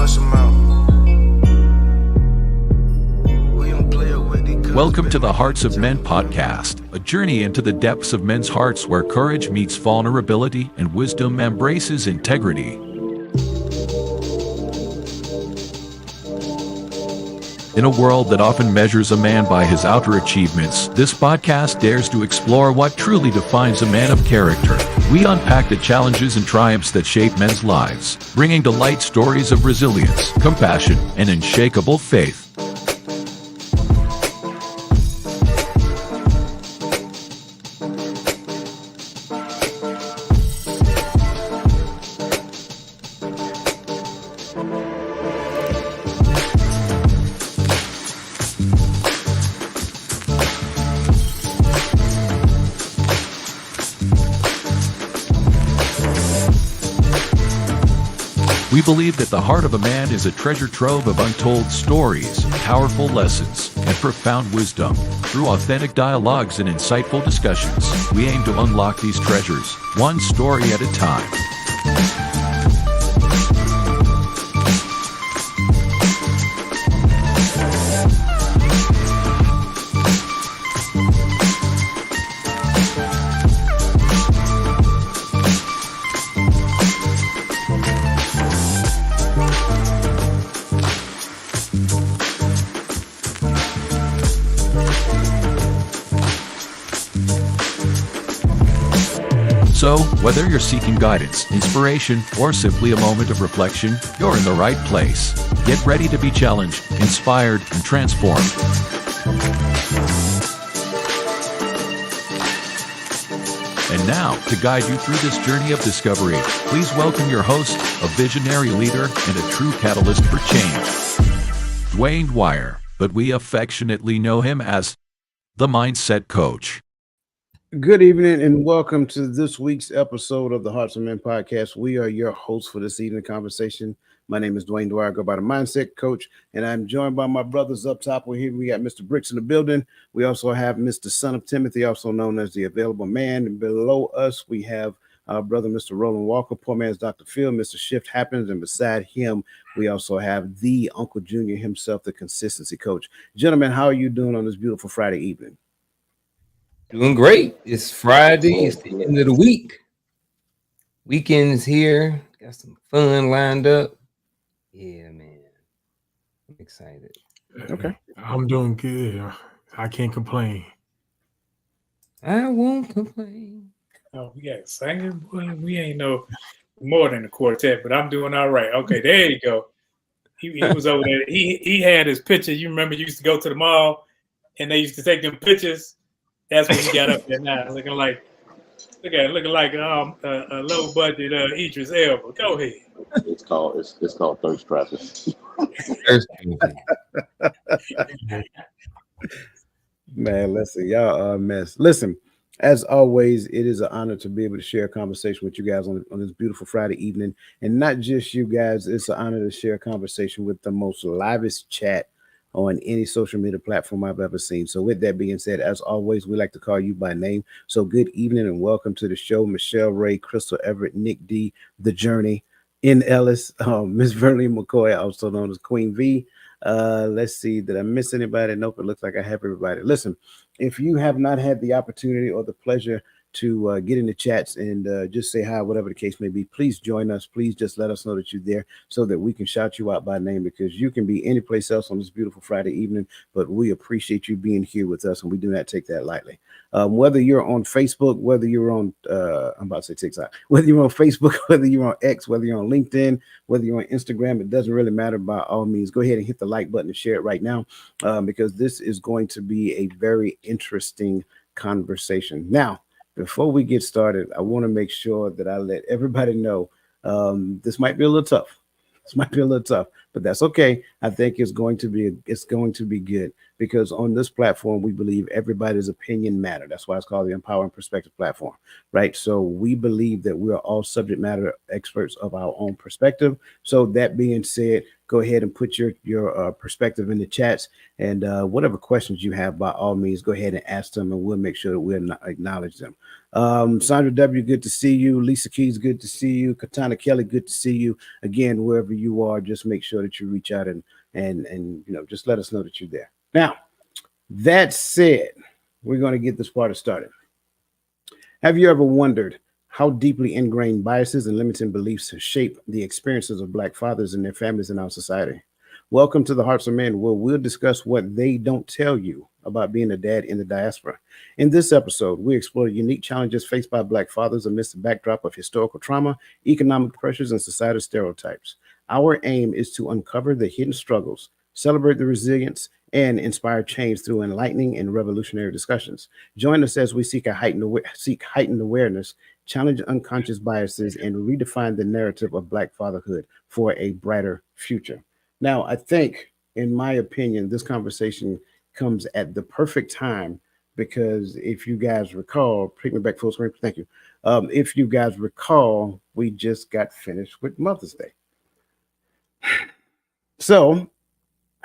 bust 'em out. Welcome to the Hearts of Men podcast, a journey into the depths of men's hearts where courage meets vulnerability and wisdom embraces integrity. In a world that often measures a man by his outer achievements, this podcast dares to explore what truly defines a man of character. We unpack the challenges and triumphs that shape men's lives, bringing to light stories of resilience, compassion, and unshakable faith. We believe that the heart of a man is a treasure trove of untold stories, powerful lessons, and profound wisdom. Through authentic dialogues and insightful discussions, we aim to unlock these treasures, one story at a time. So, whether you're seeking guidance, inspiration, or simply a moment of reflection, you're in the right place. Get ready to be challenged, inspired, and transformed. And now, to guide you through this journey of discovery, please welcome your host, a visionary leader and a true catalyst for change, Dwayne Dwyer, but we affectionately know him as the Mindset Coach. Good evening and welcome to this week's episode of the Hearts of Men podcast. We are your hosts for this evening conversation. My name is Dwayne Dwyer, I go by the Mindset Coach, and I'm joined by my brothers up top. We're here. We got Mr. Bricks in the building. We also have Mr. Son of Timothy, also known as the Available Man. And below us, we have our brother, Mr. Roland Walker, poor man's Dr. Phil, Mr. Shift Happens, and beside him, we also have the Uncle Junior himself, the Consistency Coach. Gentlemen, how are you doing on this beautiful Friday evening? Doing great. It's Friday. It's the end of the week. Weekend's here. Got some fun lined up. Yeah, man. I'm excited. Okay. I'm doing good. I can't complain. I won't complain. Oh, we got singing. Boy, we ain't no more than a quartet, but I'm doing all right. Okay, there you go. He was over there. He had his picture. You remember you used to go to the mall and they used to take them pictures. That's what he got up there now, looking like a low budget Idris Elba. Go ahead. It's called thirst trapping. Man, listen, y'all are a mess. Listen, as always, it is an honor to be able to share a conversation with you guys on this beautiful Friday evening. And not just you guys, it's an honor to share a conversation with the most livest chat on any social media platform I've ever seen. So with that being said, as always, we like to call you by name. So good evening and welcome to the show, Michelle Ray, Crystal Everett, Nick D, The Journey, N. Ellis, Miss Verlene McCoy, also known as Queen V. Let's see, did I miss anybody? Nope, it looks like I have everybody. Listen, if you have not had the opportunity or the pleasure to get in the chats and just say hi, whatever the case may be, please join us. Please just let us know that you're there so that we can shout you out by name, because you can be any place else on this beautiful Friday evening, but we appreciate you being here with us and we do not take that lightly. Whether you're on Facebook, whether you're on, I'm about to say TikTok, whether you're on Facebook, whether you're on X, whether you're on LinkedIn, whether you're on Instagram, it doesn't really matter. By all means, go ahead and hit the like button and share it right now, because this is going to be a very interesting conversation. Now, before we get started, I want to make sure that I let everybody know this might be a little tough. But that's okay. I think it's going to be good, because on this platform, we believe everybody's opinion matter. That's why it's called the Empowering Perspective platform, right? So we believe that we are all subject matter experts of our own perspective. So that being said, go ahead and put your perspective in the chats, and whatever questions you have, by all means, go ahead and ask them, and we'll make sure that we'll acknowledge them. Sandra W., good to see you. Lisa Keys, good to see you. Katana Kelly, good to see you. Again, wherever you are, just make sure that you reach out and just let us know that you're there. Now, that said, we're going to get this party started. Have you ever wondered how deeply ingrained biases and limiting beliefs shape the experiences of Black fathers and their families in our society? Welcome to the Hearts of Men, where we'll discuss what they don't tell you about being a dad in the diaspora. In this episode, we explore unique challenges faced by Black fathers amidst the backdrop of historical trauma, economic pressures, and societal stereotypes. Our aim is to uncover the hidden struggles, celebrate the resilience, and inspire change through enlightening and revolutionary discussions. Join us as we seek heightened awareness, challenge unconscious biases, and redefine the narrative of Black fatherhood for a brighter future. Now, I think, in my opinion, this conversation comes at the perfect time, because if you guys recall, take me back full screen, thank you. If you guys recall, we just got finished with Mother's Day. So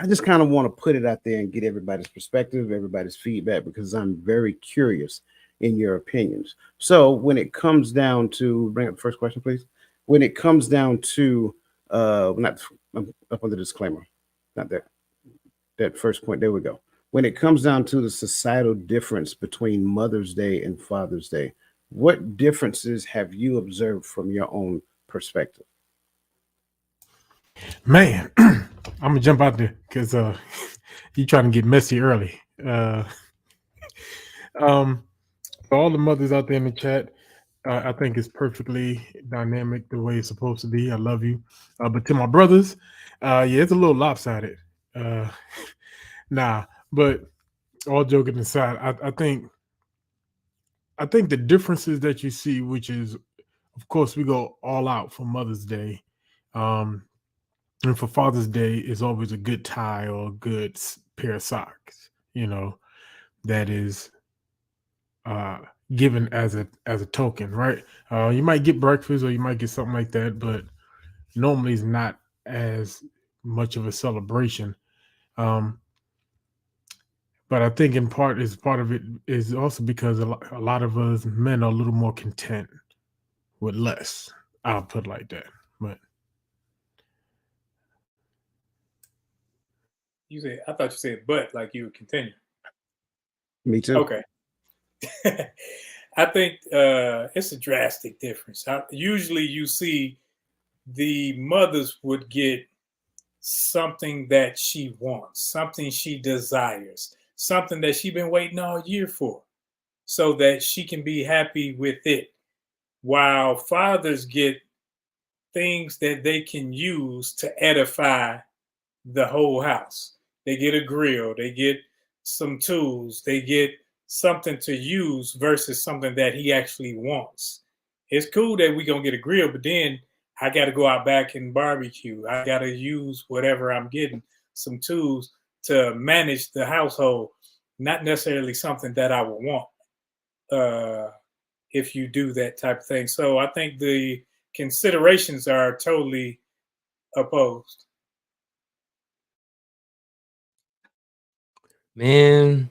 I just kind of want to put it out there and get everybody's perspective, everybody's feedback, because I'm very curious in your opinions. So when it comes down to, bring up the first question, please. When it comes down to, not up on the disclaimer, not that first point, there we go. When it comes down to the societal difference between Mother's Day and Father's Day, what differences have you observed from your own perspective? Man, I'm gonna jump out there because you trying to get messy early. For all the mothers out there in the chat, I think it's perfectly dynamic the way it's supposed to be. I love you. But to my brothers, yeah, it's a little lopsided. But all joking aside, I think the differences that you see, which is, of course, we go all out for Mother's Day. And for Father's Day is always a good tie or a good pair of socks, that is given as a token, right? You might get breakfast or you might get something like that, but normally it's not as much of a celebration. But I think in part of it is also because a lot of us men are a little more content with less. I'll put it like that. But I thought you said but, like you would continue. Me too. Okay. I think it's a drastic difference. Usually you see the mothers would get something that she wants, something she desires, something that she's been waiting all year for, so that she can be happy with it. While fathers get things that they can use to edify the whole house. They get a grill, they get some tools, they get something to use versus something that he actually wants. It's cool that we gonna get a grill, but then I got to go out back and barbecue. I got to use whatever I'm getting, some tools to manage the household, not necessarily something that I would want if you do that type of thing. So I think the considerations are totally opposed. Man,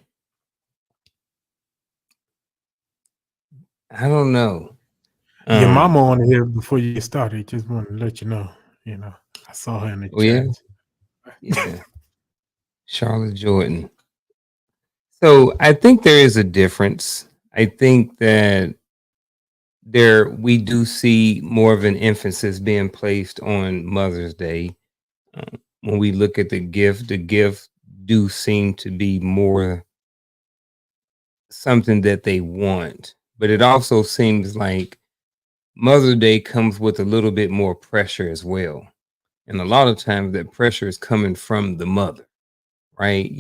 I don't know. your mama on here before you get started. Just wanted to let you know. I saw her in the chat. Yeah. Charlotte Jordan. So I think there is a difference. I think that we do see more of an emphasis being placed on Mother's Day. When we look at the gift do seem to be more something that they want, but it also seems like Mother's Day comes with a little bit more pressure as well. And a lot of times that pressure is coming from the mother, right?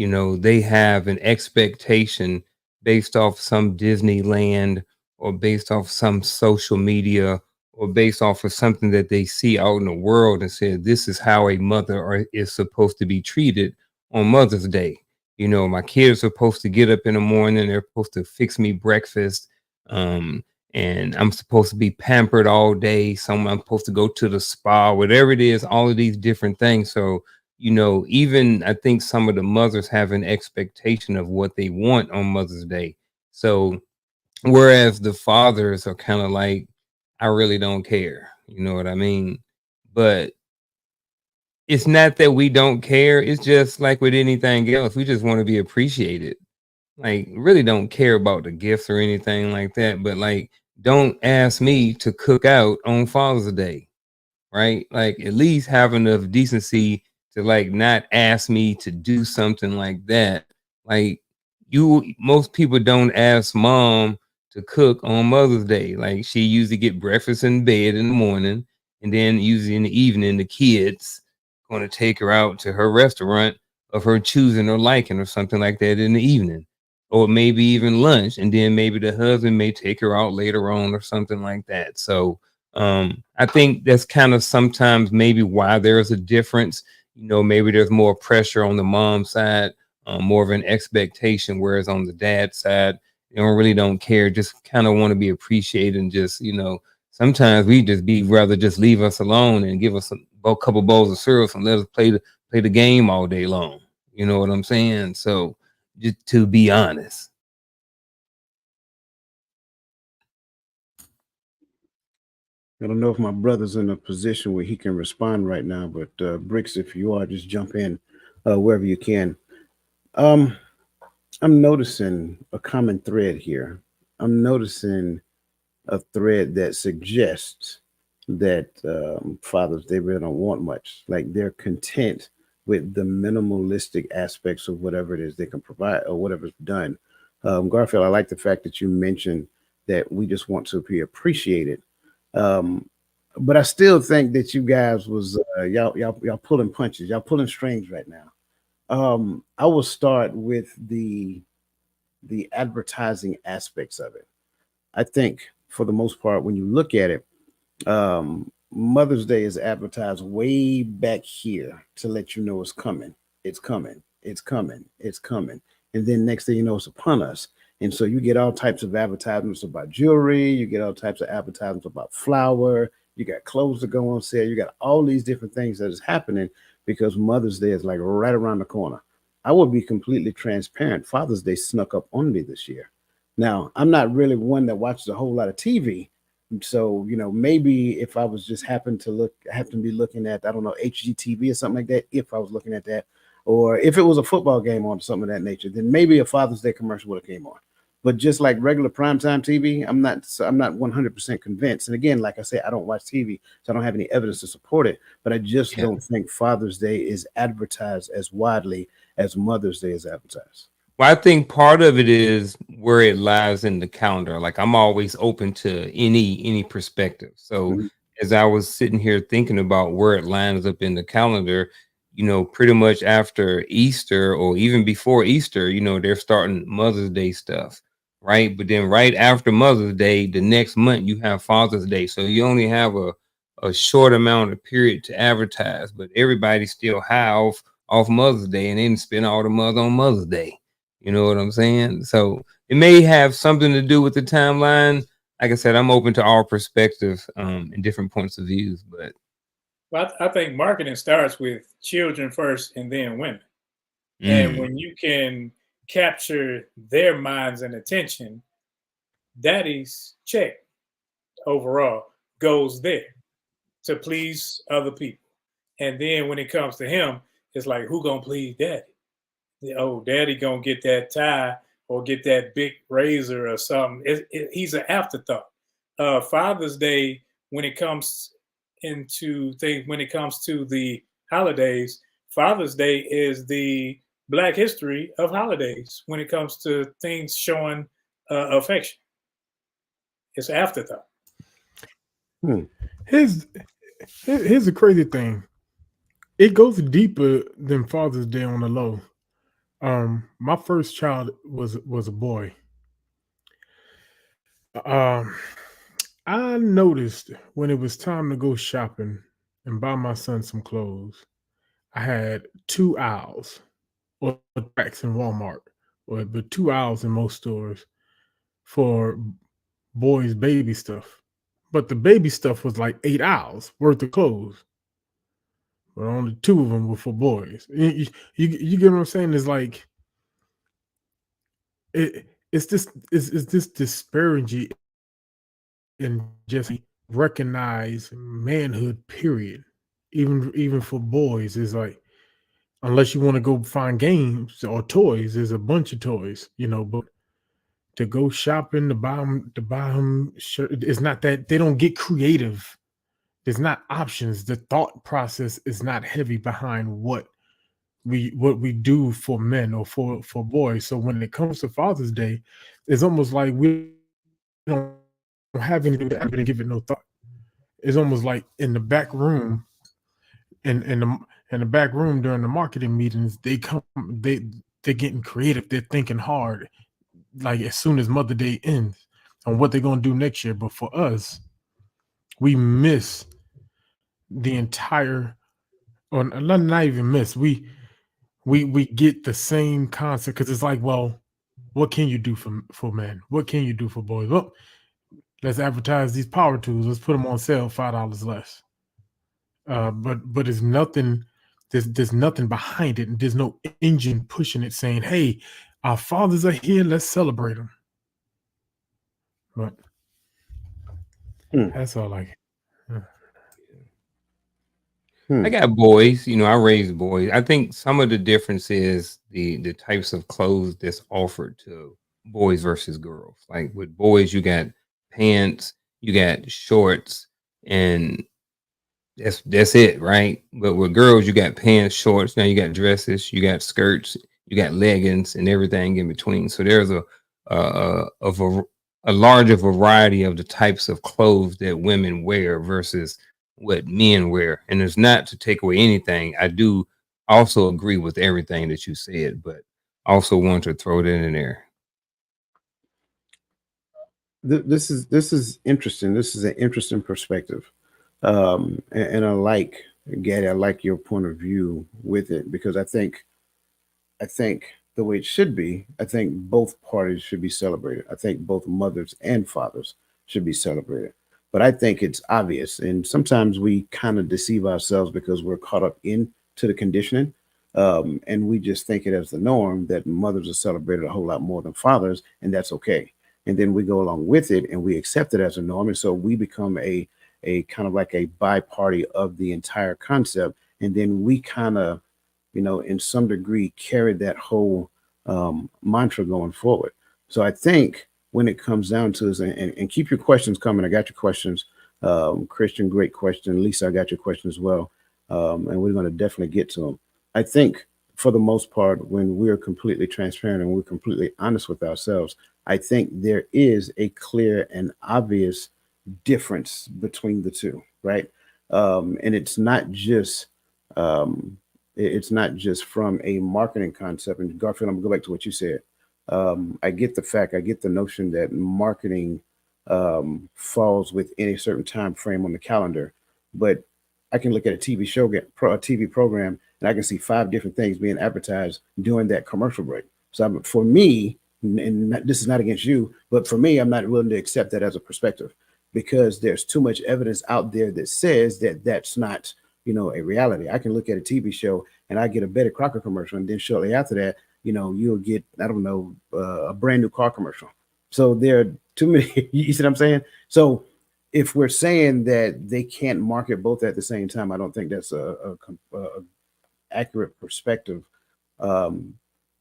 They have an expectation based off some Disneyland or based off some social media or based off of something that they see out in the world and say, this is how a mother is supposed to be treated on Mother's Day. You know, my kids are supposed to get up in the morning. They're supposed to fix me breakfast. And I'm supposed to be pampered all day. I'm supposed to go to the spa, whatever it is, all of these different things. So, you know, even I think some of the mothers have an expectation of what they want on Mother's Day. So, whereas the fathers are kind of like, I really don't care. You know what I mean? But it's not that we don't care. It's just like with anything else. We just want to be appreciated. Like, really don't care about the gifts or anything like that. But like, don't ask me to cook out on Father's Day, right? Like, at least have enough decency to like not ask me to do something like that. Like, most people don't ask mom to cook on Mother's Day. Like, she usually get breakfast in bed in the morning, and then usually in the evening the kids going to take her out to her restaurant of her choosing or liking or something like that in the evening, or maybe even lunch, and then maybe the husband may take her out later on or something like that. So I think that's kind of sometimes maybe why there's a difference. You know, maybe there's more pressure on the mom side, more of an expectation, whereas on the dad side, they don't care, just kind of want to be appreciated, and just, you know, sometimes we just be rather just leave us alone and give us a couple bowls of syrup and let us play the game all day long. You know what I'm saying? So, just to be honest. I don't know if my brother's in a position where he can respond right now, but Bricks, if you are, just jump in wherever you can. I'm noticing a common thread here. I'm noticing a thread that suggests that fathers, they really don't want much. Like, they're content with the minimalistic aspects of whatever it is they can provide or whatever's done. Garfield, I like the fact that you mentioned that we just want to be appreciated. Um, but I still think that you guys was y'all pulling punches, y'all pulling strings right now. I will start with the advertising aspects of it. I think for the most part, when you look at it, Mother's Day is advertised way back here to let you know it's coming, it's coming, it's coming, it's coming. And then next thing you know, it's upon us. And so you get all types of advertisements about jewelry, you get all types of advertisements about flour, you got clothes that go on sale, you got all these different things that is happening because Mother's Day is like right around the corner. I will be completely transparent. Father's Day snuck up on me this year. Now, I'm not really one that watches a whole lot of TV, so, you know, maybe if I was just happen to be looking at, I don't know, HGTV or something like that, if I was looking at that, or if it was a football game on something of that nature, then maybe a Father's Day commercial would have came on. But just like regular primetime TV, I'm not 100% convinced. And again, like I said, I don't watch TV, so I don't have any evidence to support it. But I just don't think Father's Day is advertised as widely as Mother's Day is advertised. Well, I think part of it is where it lies in the calendar. Like, I'm always open to any perspective. So Mhm. as I was sitting here thinking about where it lines up in the calendar, you know, pretty much after Easter or even before Easter, you know, they're starting Mother's Day stuff, right? But then right after Mother's Day, the next month you have Father's Day. So you only have a short amount of period to advertise, but everybody's still high off Mother's Day, and then spend all the month on Mother's Day. You know what I'm saying? So it may have something to do with the timeline. Like I said, I'm open to all perspectives and different points of views. But Well, I think marketing starts with children first and then women. And mm, when you can capture their minds and attention, daddy's check overall goes there to please other people. And then when it comes to him, it's like, who gonna please daddy? Oh, daddy gonna get that tie or get that big razor or something. He's an afterthought. Father's Day, when it comes when it comes to the holidays, Father's Day is the Black history of holidays when it comes to things showing affection. It's an afterthought. Hmm. Here's the crazy thing. It goes deeper than Father's Day on the low. My first child was a boy. Um, I noticed when it was time to go shopping and buy my son some clothes, I had two aisles. or tracks in Walmart, or the 2 aisles in most stores for boys' baby stuff. But the baby stuff was like 8 aisles worth of clothes, but only 2 of them were for boys. You get what I'm saying? It's like it's this disparity in just recognize manhood. Period. Even for boys, is like, unless you want to go find games or toys, there's a bunch of toys, but to go shopping to buy them shirt, it's not that they don't get creative. There's not options. The thought process is not heavy behind what we do for men or for boys. So when it comes to Father's Day, it's almost like we don't have anything to give it no thought. It's almost like in the back room, in the back room during the marketing meetings, they're getting creative. They're thinking hard, like as soon as Mother Day ends, on what they're gonna do next year. But for us, we miss the entire, or not even miss. We get the same concept, because it's like, well, what can you do for men? What can you do for boys? Well, let's advertise these power tools. Let's put them on sale, $5 less. But it's nothing. There's nothing behind it, and there's no engine pushing it, saying, "Hey, our fathers are here. Let's celebrate them." But that's all I can. I got boys, I raised boys. I think some of the difference is the types of clothes that's offered to boys versus girls. Like with boys, you got pants, you got shorts, and that's it, right? But with girls, you got pants, shorts, now you got dresses, you got skirts, you got leggings, and everything in between. So there's a larger variety of the types of clothes that women wear versus what men wear. And it's not to take away anything. I do also agree with everything that you said, but also want to throw that in there. This is interesting. This is an interesting perspective. And I like, Gaddy, I like your point of view with it, because I think the way it should be, I think both parties should be celebrated. I think both mothers and fathers should be celebrated. But I think it's obvious, and sometimes we kind of deceive ourselves because we're caught up into the conditioning, and we just think it as the norm that mothers are celebrated a whole lot more than fathers, and that's okay. And then we go along with it and we accept it as a norm, and so we become a kind of like a bi-party of the entire concept, and then we kind of, in some degree, carry that whole mantra going forward. So I think when it comes down to this, and keep your questions coming. I got your questions. Christian, great question. Lisa, I got your question as well. And we're going to definitely get to them. I think for the most part, when we're completely transparent and we're completely honest with ourselves, I think there is a clear and obvious difference between the two, right? And it's not just from a marketing concept. And Garfield, I'm gonna go back to what you said. I get the notion that marketing falls within a certain time frame on the calendar, but I can look at a TV show, a TV program, and I can see 5 different things being advertised during that commercial break. So for me, and this is not against you, but for me, I'm not willing to accept that as a perspective, because there's too much evidence out there that says that that's not, a reality. I can look at a TV show and I get a Betty Crocker commercial, and then shortly after that, you'll get, I don't know, a brand new car commercial. So there are too many, you see what I'm saying? So if we're saying that they can't market both at the same time, I don't think that's a accurate perspective.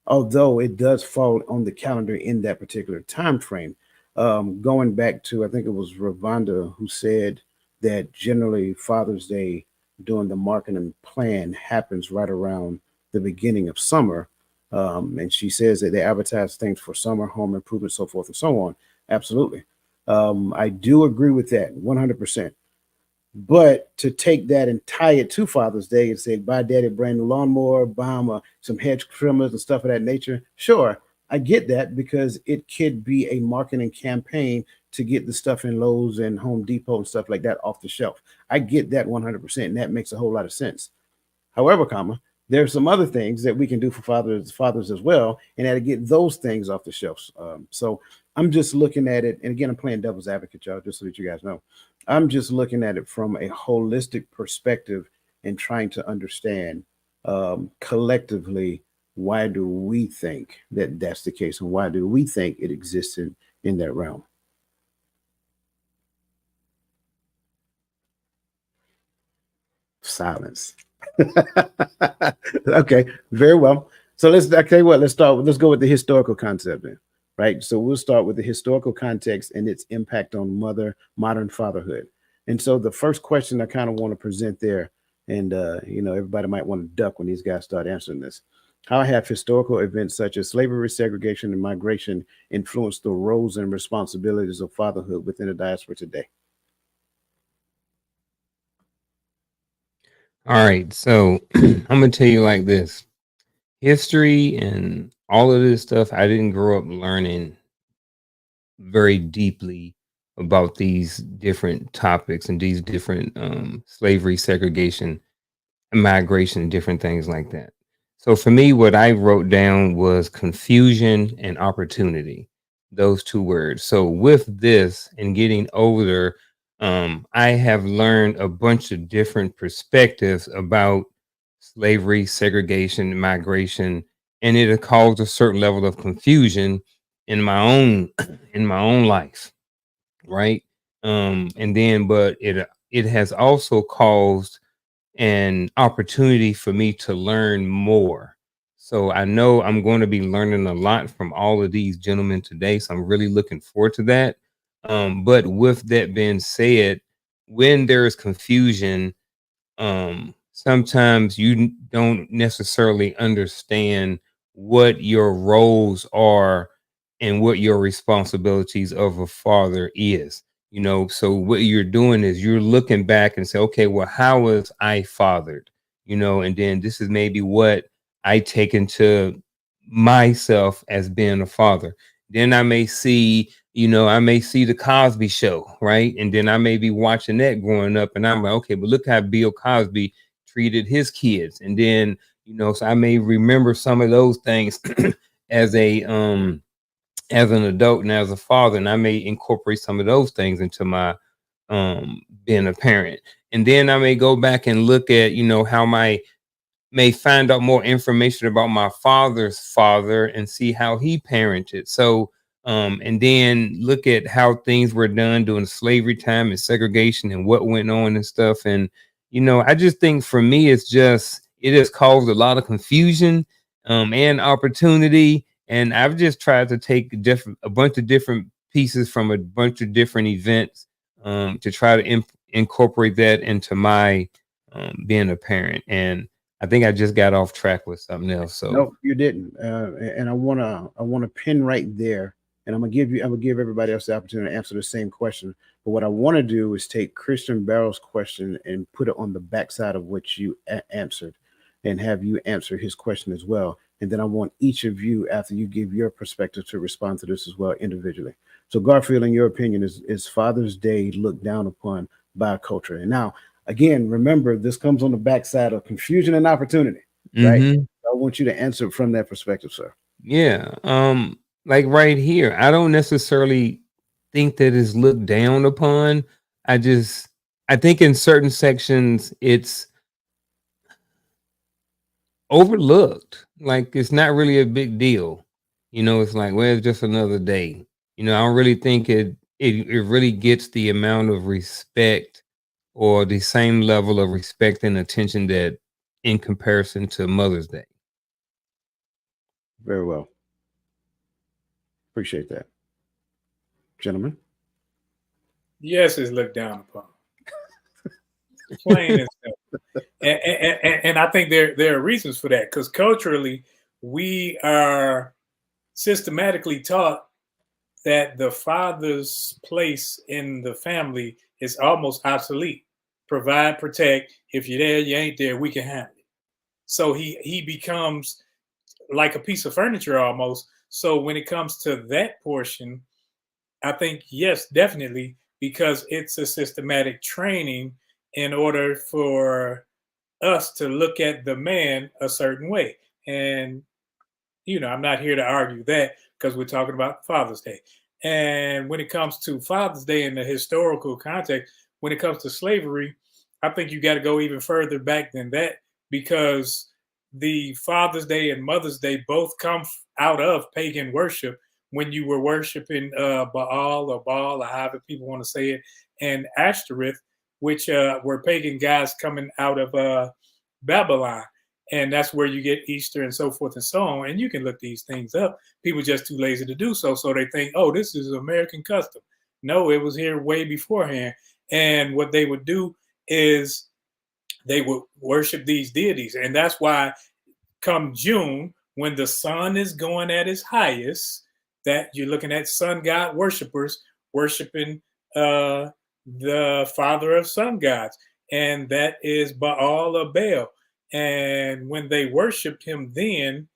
Although it does fall on the calendar in that particular time frame. Going back to, I think it was Ravonda who said that generally Father's Day during the marketing plan happens right around the beginning of summer. And she says that they advertise things for summer, home improvement, so forth and so on. Absolutely. I do agree with that 100%. But to take that and tie it to Father's Day and say, buy daddy a brand new lawnmower, buy him some hedge trimmers and stuff of that nature. Sure, I get that, because it could be a marketing campaign to get the stuff in Lowe's and Home Depot and stuff like that off the shelf. I get that 100%, and that makes a whole lot of sense. However, There's some other things that we can do for fathers as well, and to get those things off the shelves. So I'm just looking at it, and again, I'm playing devil's advocate, y'all, just so that you guys know. I'm just looking at it from a holistic perspective and trying to understand collectively, why do we think that that's the case, and why do we think it exists in that realm? Silence. Okay, very well. So let's okay. What? Let's start. Let's go with the historical concept then, right? So we'll start with the historical context and its impact on modern fatherhood. And so the first question I kind of want to present there, and everybody might want to duck when these guys start answering this. How have historical events such as slavery, segregation, and migration influenced the roles and responsibilities of fatherhood within the diaspora today? All right, so I'm gonna tell you like this: history and all of this stuff, I didn't grow up learning very deeply about these different topics and these different slavery, segregation, migration, and different things like that. So for me, what I wrote down was confusion and opportunity, those two words. So with this and getting older, I have learned a bunch of different perspectives about slavery, segregation, migration, and it has caused a certain level of confusion in my own in my own life, right? And then, but it has also caused an opportunity for me to learn more. So I know I'm going to be learning a lot from all of these gentlemen today. So I'm really looking forward to that. But with that being said, when there is confusion, sometimes you don't necessarily understand what your roles are and what your responsibilities of a father is. So what you're doing is you're looking back and say, okay, well, how was I fathered? And then this is maybe what I take into myself as being a father. Then I may see the Cosby Show, right? And then I may be watching that growing up, and I'm like, okay, but look how Bill Cosby treated his kids. And then, so I may remember some of those things as as an adult and as a father, and I may incorporate some of those things into my being a parent. And then I may go back and look at, how my may find out more information about my father's father and see how he parented. So, and then look at how things were done during slavery time and segregation and what went on and stuff. And, I just think for me, it has caused a lot of confusion and opportunity. And I've just tried to take a bunch of different pieces from a bunch of different events to try to incorporate that into my being a parent. And I think I just got off track with something else. So no, you didn't. And I wanna pin right there, and I'm gonna give everybody else the opportunity to answer the same question. But what I want to do is take Christian Barrow's question and put it on the backside of what you answered, and have you answer his question as well. And then I want each of you, after you give your perspective, to respond to this as well individually. So Garfield, in your opinion, is Father's Day looked down upon by our culture? And now, again, remember, this comes on the backside of confusion and opportunity, right? I want you to answer from that perspective, sir. Yeah. Like right here, I don't necessarily think that it's looked down upon. I think in certain sections it's overlooked. Like it's not really a big deal. It's like, well, it's just another day. I don't really think it really gets the amount of respect or the same level of respect and attention that in comparison to Mother's Day. Very well. Appreciate that. Gentlemen. Yes, it's looked down upon. Plain and simple. And I think there are reasons for that, because culturally we are systematically taught that the father's place in the family is almost obsolete. Provide, protect. If you're there, you ain't there, we can handle it. So he becomes like a piece of furniture almost. So when it comes to that portion, I think yes, definitely, because it's a systematic training in order for us to look at the man a certain way. And, I'm not here to argue that because we're talking about Father's Day. And when it comes to Father's Day in the historical context, when it comes to slavery, I think you got to go even further back than that, because the Father's Day and Mother's Day both come out of pagan worship, when you were worshiping Baal or Baal, or however people want to say it, and Ashtoreth, which were pagan gods coming out of Babylon. And that's where you get Easter and so forth and so on. And you can look these things up. People just too lazy to do so. So they think, oh, this is American custom. No, it was here way beforehand. And what they would do is they would worship these deities. And that's why come June, when the sun is going at its highest, that you're looking at sun god worshipers worshiping the father of sun gods. And that is Baal or Baal. And when they worshiped him, then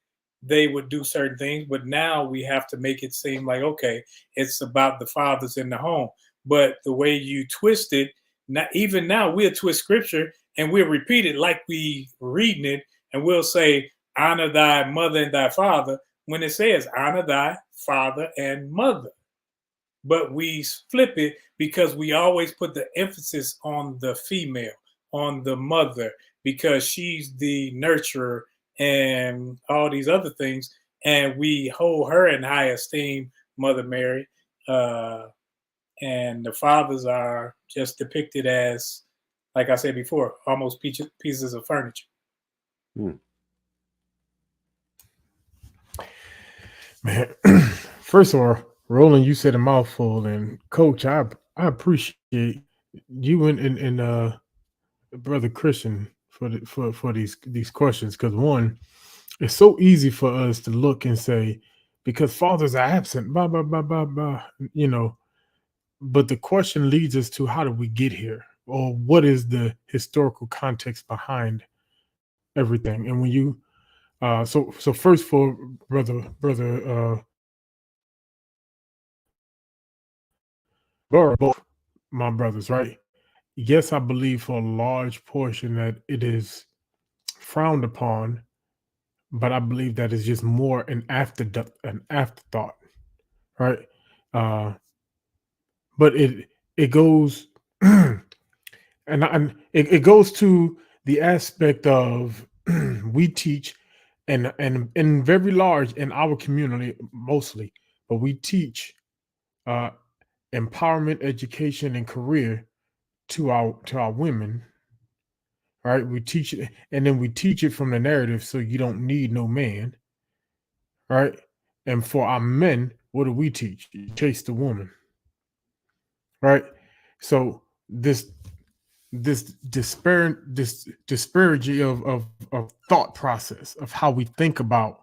they would do certain things. But now we have to make it seem like, okay, it's about the fathers in the home. But the way you twist it, even now we'll twist scripture and we'll repeat it like we reading it, and we'll say, honor thy mother and thy father, when it says honor thy father and mother. But we flip it because we always put the emphasis on the female, on the mother, because she's the nurturer and all these other things. And we hold her in high esteem, Mother Mary. And the fathers are just depicted as, like I said before, almost pieces of furniture. Man, first of all, Roland, you said a mouthful, and Coach, I appreciate you and Brother Christian for these questions, because one, it's so easy for us to look and say, because fathers are absent, blah blah blah blah blah, but the question leads us to, how did we get here, or what is the historical context behind everything? And when you so first, for brother both my brothers, right? Yes, I believe for a large portion that it is frowned upon, but I believe that is just more an afterthought, right? But it goes and it goes to the aspect of we teach, and very large in our community mostly, but we teach empowerment, education, and career to our women. All right, we teach it, and then we teach it from the narrative, so you don't need no man. Right, and for our men, what do we teach? You chase the woman. Right, so this disparity of thought process of how we think about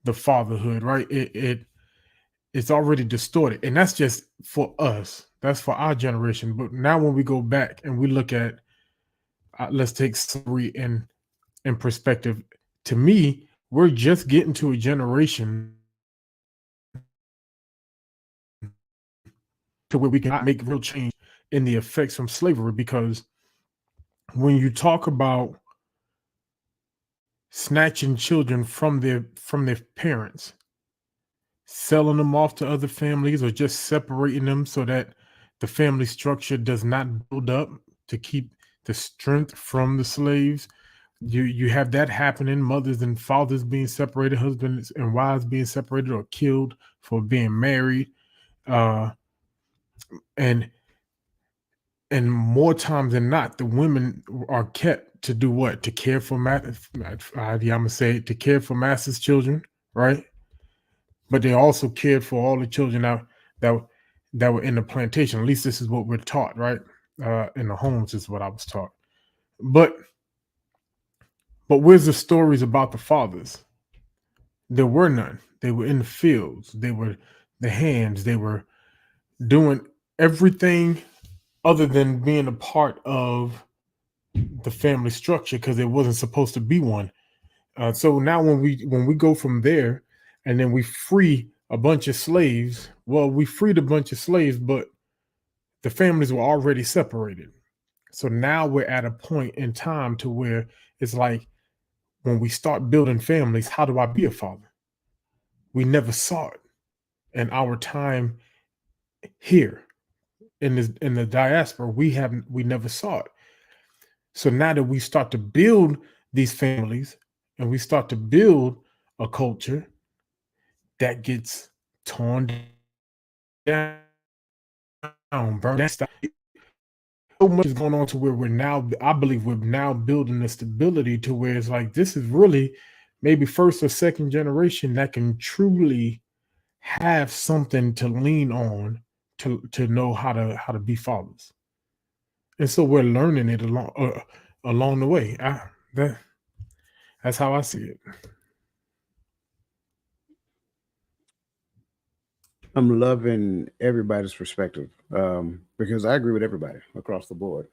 the fatherhood, right? It's already distorted, and that's just for us. That's for our generation. But now, when we go back and we look at, let's take slavery in perspective. To me, we're just getting to a generation to where we can make real change in the effects from slavery, because when you talk about snatching children from their parents, selling them off to other families, or just separating them so that the family structure does not build up to keep the strength from the slaves, you have that happening. Mothers and fathers being separated, husbands and wives being separated or killed for being married, and more times than not, the women are kept to do what? To care for to care for master's children, right? But they also cared for all the children that were in the plantation. At least this is what we're taught, right? In the homes is what I was taught. But where's the stories about the fathers? There were none. They were in the fields. They were the hands. They were doing everything other than being a part of the family structure, because there wasn't supposed to be one. So now when we go from there, and then we free a bunch of slaves, well, we freed a bunch of slaves, but the families were already separated. So now we're at a point in time to where it's like when we start building families, how do I be a father? We never saw it in our time here in the diaspora. We never saw it. So now that we start to build these families and we start to build a culture that gets torn down, burned down, so much is going on to where we're now, I believe we're now building the stability to where it's like, this is really maybe first or second generation that can truly have something to lean on to know how to be fathers. And so we're learning it along the way. That's how I see it. I'm loving everybody's perspective because I agree with everybody across the board.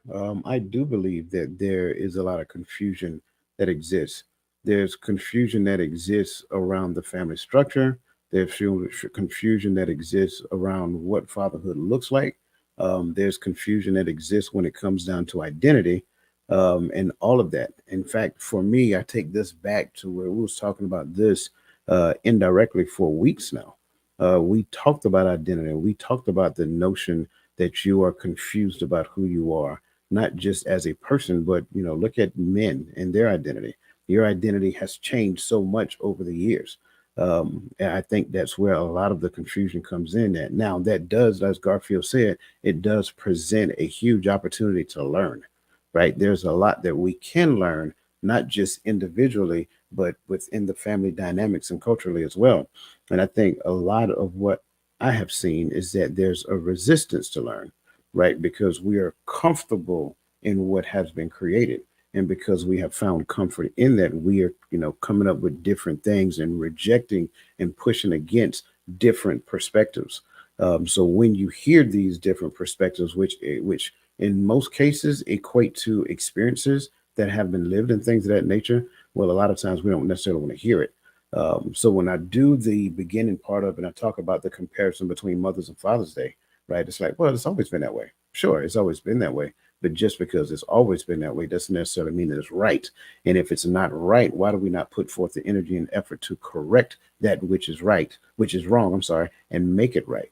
I do believe that there is a lot of confusion that exists. There's confusion that exists around the family structure. There's confusion that exists around what fatherhood looks like. There's confusion that exists when it comes down to identity and all of that. In fact, for me, I take this back to where we was talking about this indirectly for weeks now. We talked about identity. We talked about the notion that you are confused about who you are, not just as a person, but look at men and their identity. Your identity has changed so much over the years. And I think that's where a lot of the confusion comes in at. Now, that does, as Garfield said, it does present a huge opportunity to learn, right? There's a lot that we can learn, not just individually, but within the family dynamics and culturally as well. And I think a lot of what I have seen is that there's a resistance to learn, right? Because we are comfortable in what has been created. And because we have found comfort in that, we are, coming up with different things and rejecting and pushing against different perspectives. So when you hear these different perspectives, which in most cases equate to experiences that have been lived and things of that nature, well, a lot of times we don't necessarily want to hear it. So when I do the beginning part of it, and I talk about the comparison between Mother's and Father's Day, right? It's like, well, it's always been that way. Sure, it's always been that way. But just because it's always been that way doesn't necessarily mean that it's right. And if it's not right, why do we not put forth the energy and effort to correct that which is right, which is wrong, I'm sorry, and make it right?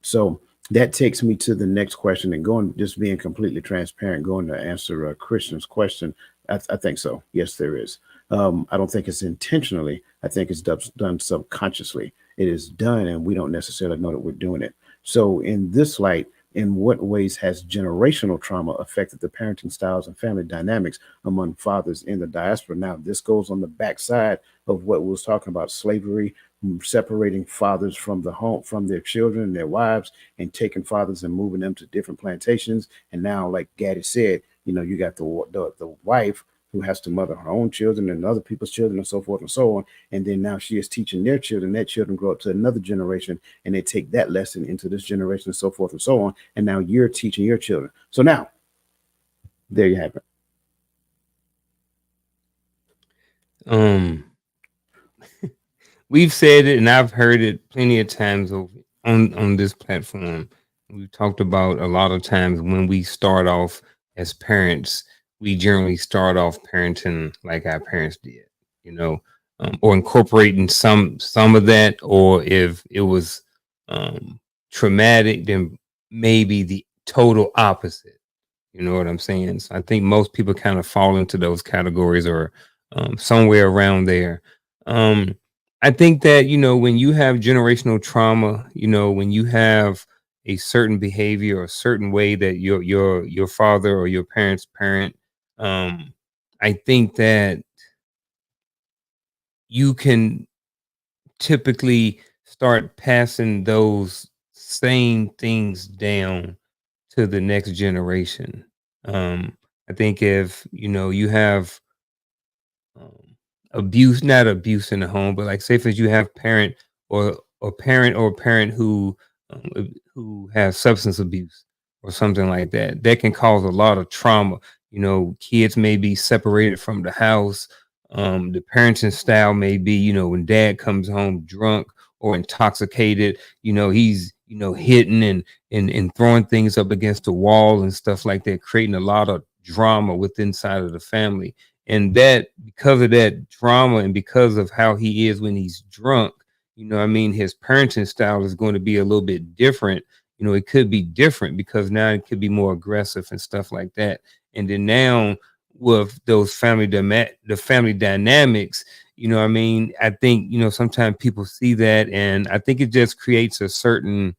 So that takes me to the next question, and just being completely transparent, going to answer Christian's question. I think so. Yes, there is. I don't think it's intentionally. I think it's done subconsciously. It is done, and we don't necessarily know that we're doing it. So in this light, in what ways has generational trauma affected the parenting styles and family dynamics among fathers in the diaspora? Now, this goes on the backside of what we was talking about, slavery, separating fathers from the home, from their children and their wives, and taking fathers and moving them to different plantations. And now, like Gaddy said, you got the wife who has to mother her own children and other people's children and so forth and so on. And then now she is teaching their children grow up to another generation, and they take that lesson into this generation and so forth and so on. And now you're teaching your children. So now, there you have it. We've said it, and I've heard it plenty of times on this platform. We've talked about a lot of times when we start off as parents, we generally start off parenting like our parents did, or incorporating some of that, or if it was traumatic, then maybe the total opposite. You know what I'm saying? So I think most people kind of fall into those categories, or somewhere around there. I think that, when you have generational trauma, when you have a certain behavior or a certain way that your father or your parents parent, I think that you can typically start passing those same things down to the next generation. I think if you have abuse, not abuse in the home, but like say for you have parent or parent who has substance abuse or something like that, that can cause a lot of trauma. Kids may be separated from the house. The parenting style may be, when dad comes home drunk or intoxicated, he's hitting and throwing things up against the wall and stuff like that, creating a lot of drama within inside of the family. And that, because of that trauma and because of how he is when he's drunk, you know what I mean, his parenting style is going to be a little bit different. You know, it could be different because now it could be more aggressive and stuff like that. And then now with those the family dynamics, you know what I mean, I think, you know, sometimes people see that, and I think it just creates a certain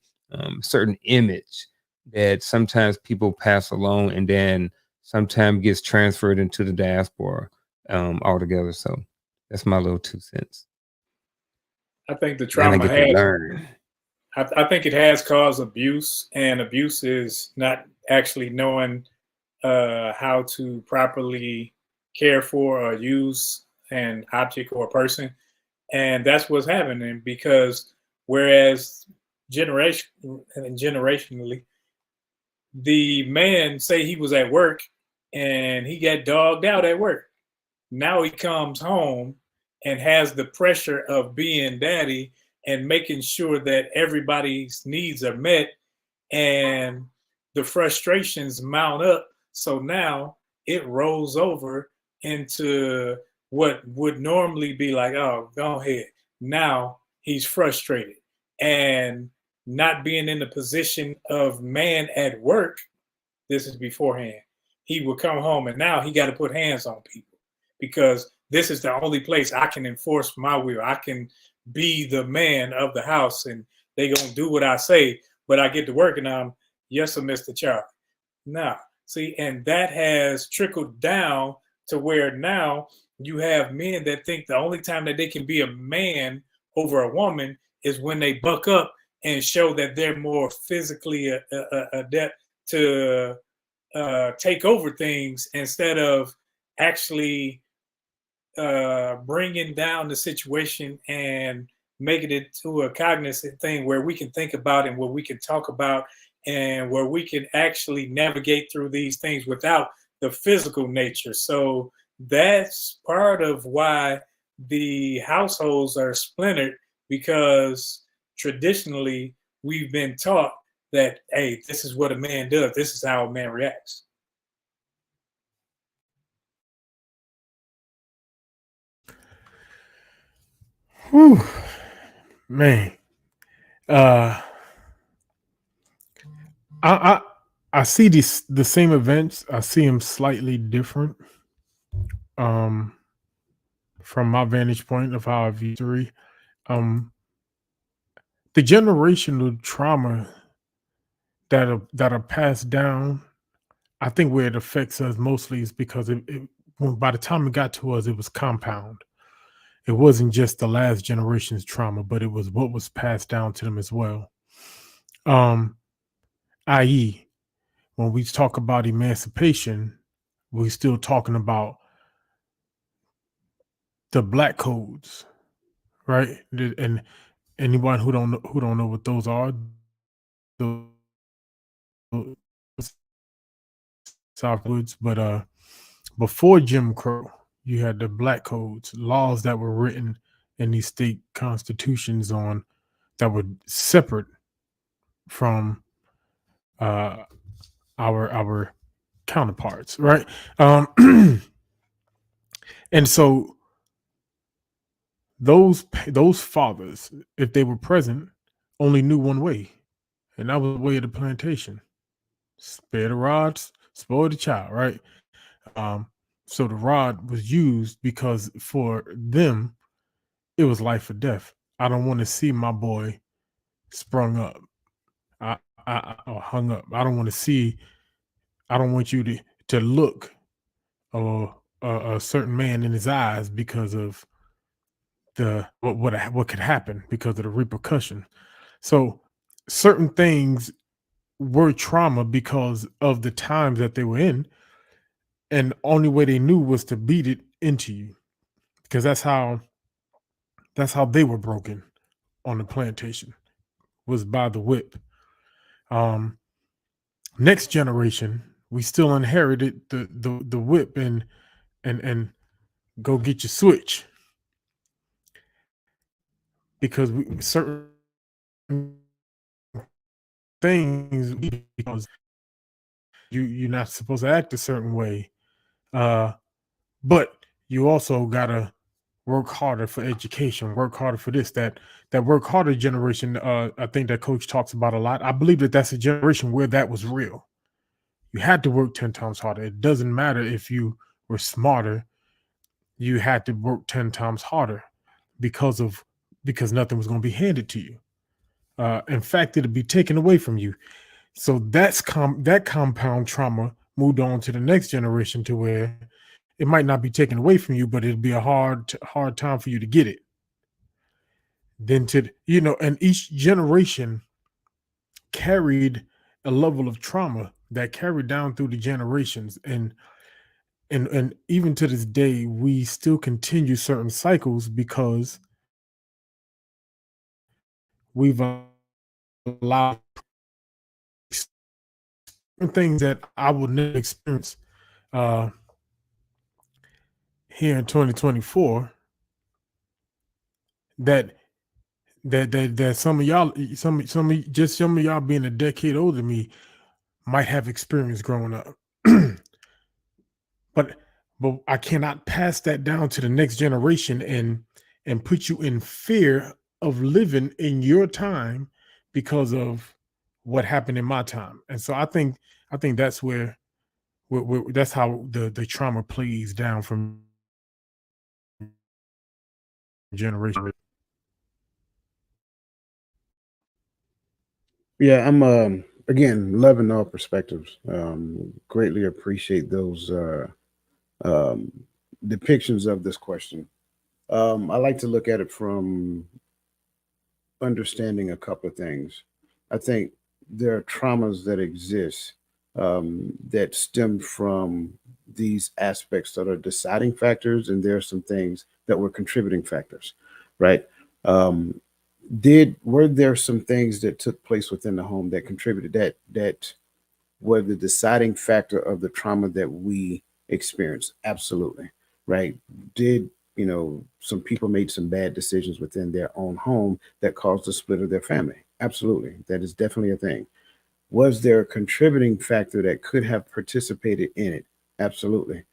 image that sometimes people pass along and then sometimes gets transferred into the diaspora altogether. So that's my little 2 cents. I think the Then I trauma get to has. learn. I think it has caused abuse, and abuse is not actually knowing how to properly care for or use an object or a person, and that's what's happening. Because whereas generationally, the man say he was at work and he got dogged out at work. Now he comes home and has the pressure of being daddy and making sure that everybody's needs are met, and the frustrations mount up. So now it rolls over into what would normally be like, oh, go ahead. Now he's frustrated, and not being in the position of man at work. This is beforehand. He would come home and now he got to put hands on people, because this is the only place I can enforce my will. I can be the man of the house, and they gonna do what I say. But I get to work and I'm, yes, sir, Mr. Charlie. Now, see, and that has trickled down to where now you have men that think the only time that they can be a man over a woman is when they buck up and show that they're more physically adept to take over things, instead of actually bringing down the situation and making it to a cognizant thing where we can think about and where we can talk about and where we can actually navigate through these things without the physical nature. So that's part of why the households are splintered, because traditionally we've been taught that, hey, this is what a man does. This is how a man reacts. Whew. Man. I see the same events. I see them slightly different. From my vantage point of how I view history. The generational trauma that are passed down, I think where it affects us mostly is because by the time it got to us, it was compound. It wasn't just the last generation's trauma, but it was what was passed down to them as well. I.e., when we talk about emancipation, we're still talking about the black codes, right? And anyone who don't know what those are, those Southwoods, but before Jim Crow, you had the black codes, laws that were written in these state constitutions that were separate from our counterparts, right? And so those fathers, if they were present, only knew one way, and that was the way of the plantation: spare the rods, spoil the child, right? So the rod was used because for them it was life or death. I don't want to see my boy sprung up, or hung up. I don't want to see. I don't want you to look a certain man in his eyes because of what could happen because of the repercussion. So certain things were trauma because of the times that they were in, and the only way they knew was to beat it into you, because that's how they were broken on the plantation, was by the whip. Next generation, we still inherited the whip and go get your switch, because certain things, because you're not supposed to act a certain way, but you also gotta work harder for education, work harder for this, that work harder generation. I think that coach talks about a lot. I believe that that's a generation where that was real. You had to work 10 times harder. It doesn't matter if you were smarter, you had to work 10 times harder because nothing was going to be handed to you. In fact, it'll be taken away from you. So that compound trauma moved on to the next generation to where it might not be taken away from you, but it'll be a hard time for you to get it. Then and each generation carried a level of trauma that carried down through the generations, and even to this day, we still continue certain cycles because we've allowed things that I would never experience here in 2024 that some of y'all, some of y'all being a decade older than me might have experienced growing up. but I cannot pass that down to the next generation and put you in fear of living in your time because of what happened in my time. And so I think that's where that's how the trauma plays down from generation. Yeah, I'm again loving all perspectives. Greatly appreciate those depictions of this question. I like to look at it from understanding a couple of things. I think there are traumas that exist that stem from these aspects that are deciding factors, and there are some things that were contributing factors, right? Um, were there some things that took place within the home that contributed that were the deciding factor of the trauma that we experienced? Absolutely, right? Did some people made some bad decisions within their own home that caused the split of their family? Absolutely, that is definitely a thing. Was there a contributing factor that could have participated in it? Absolutely.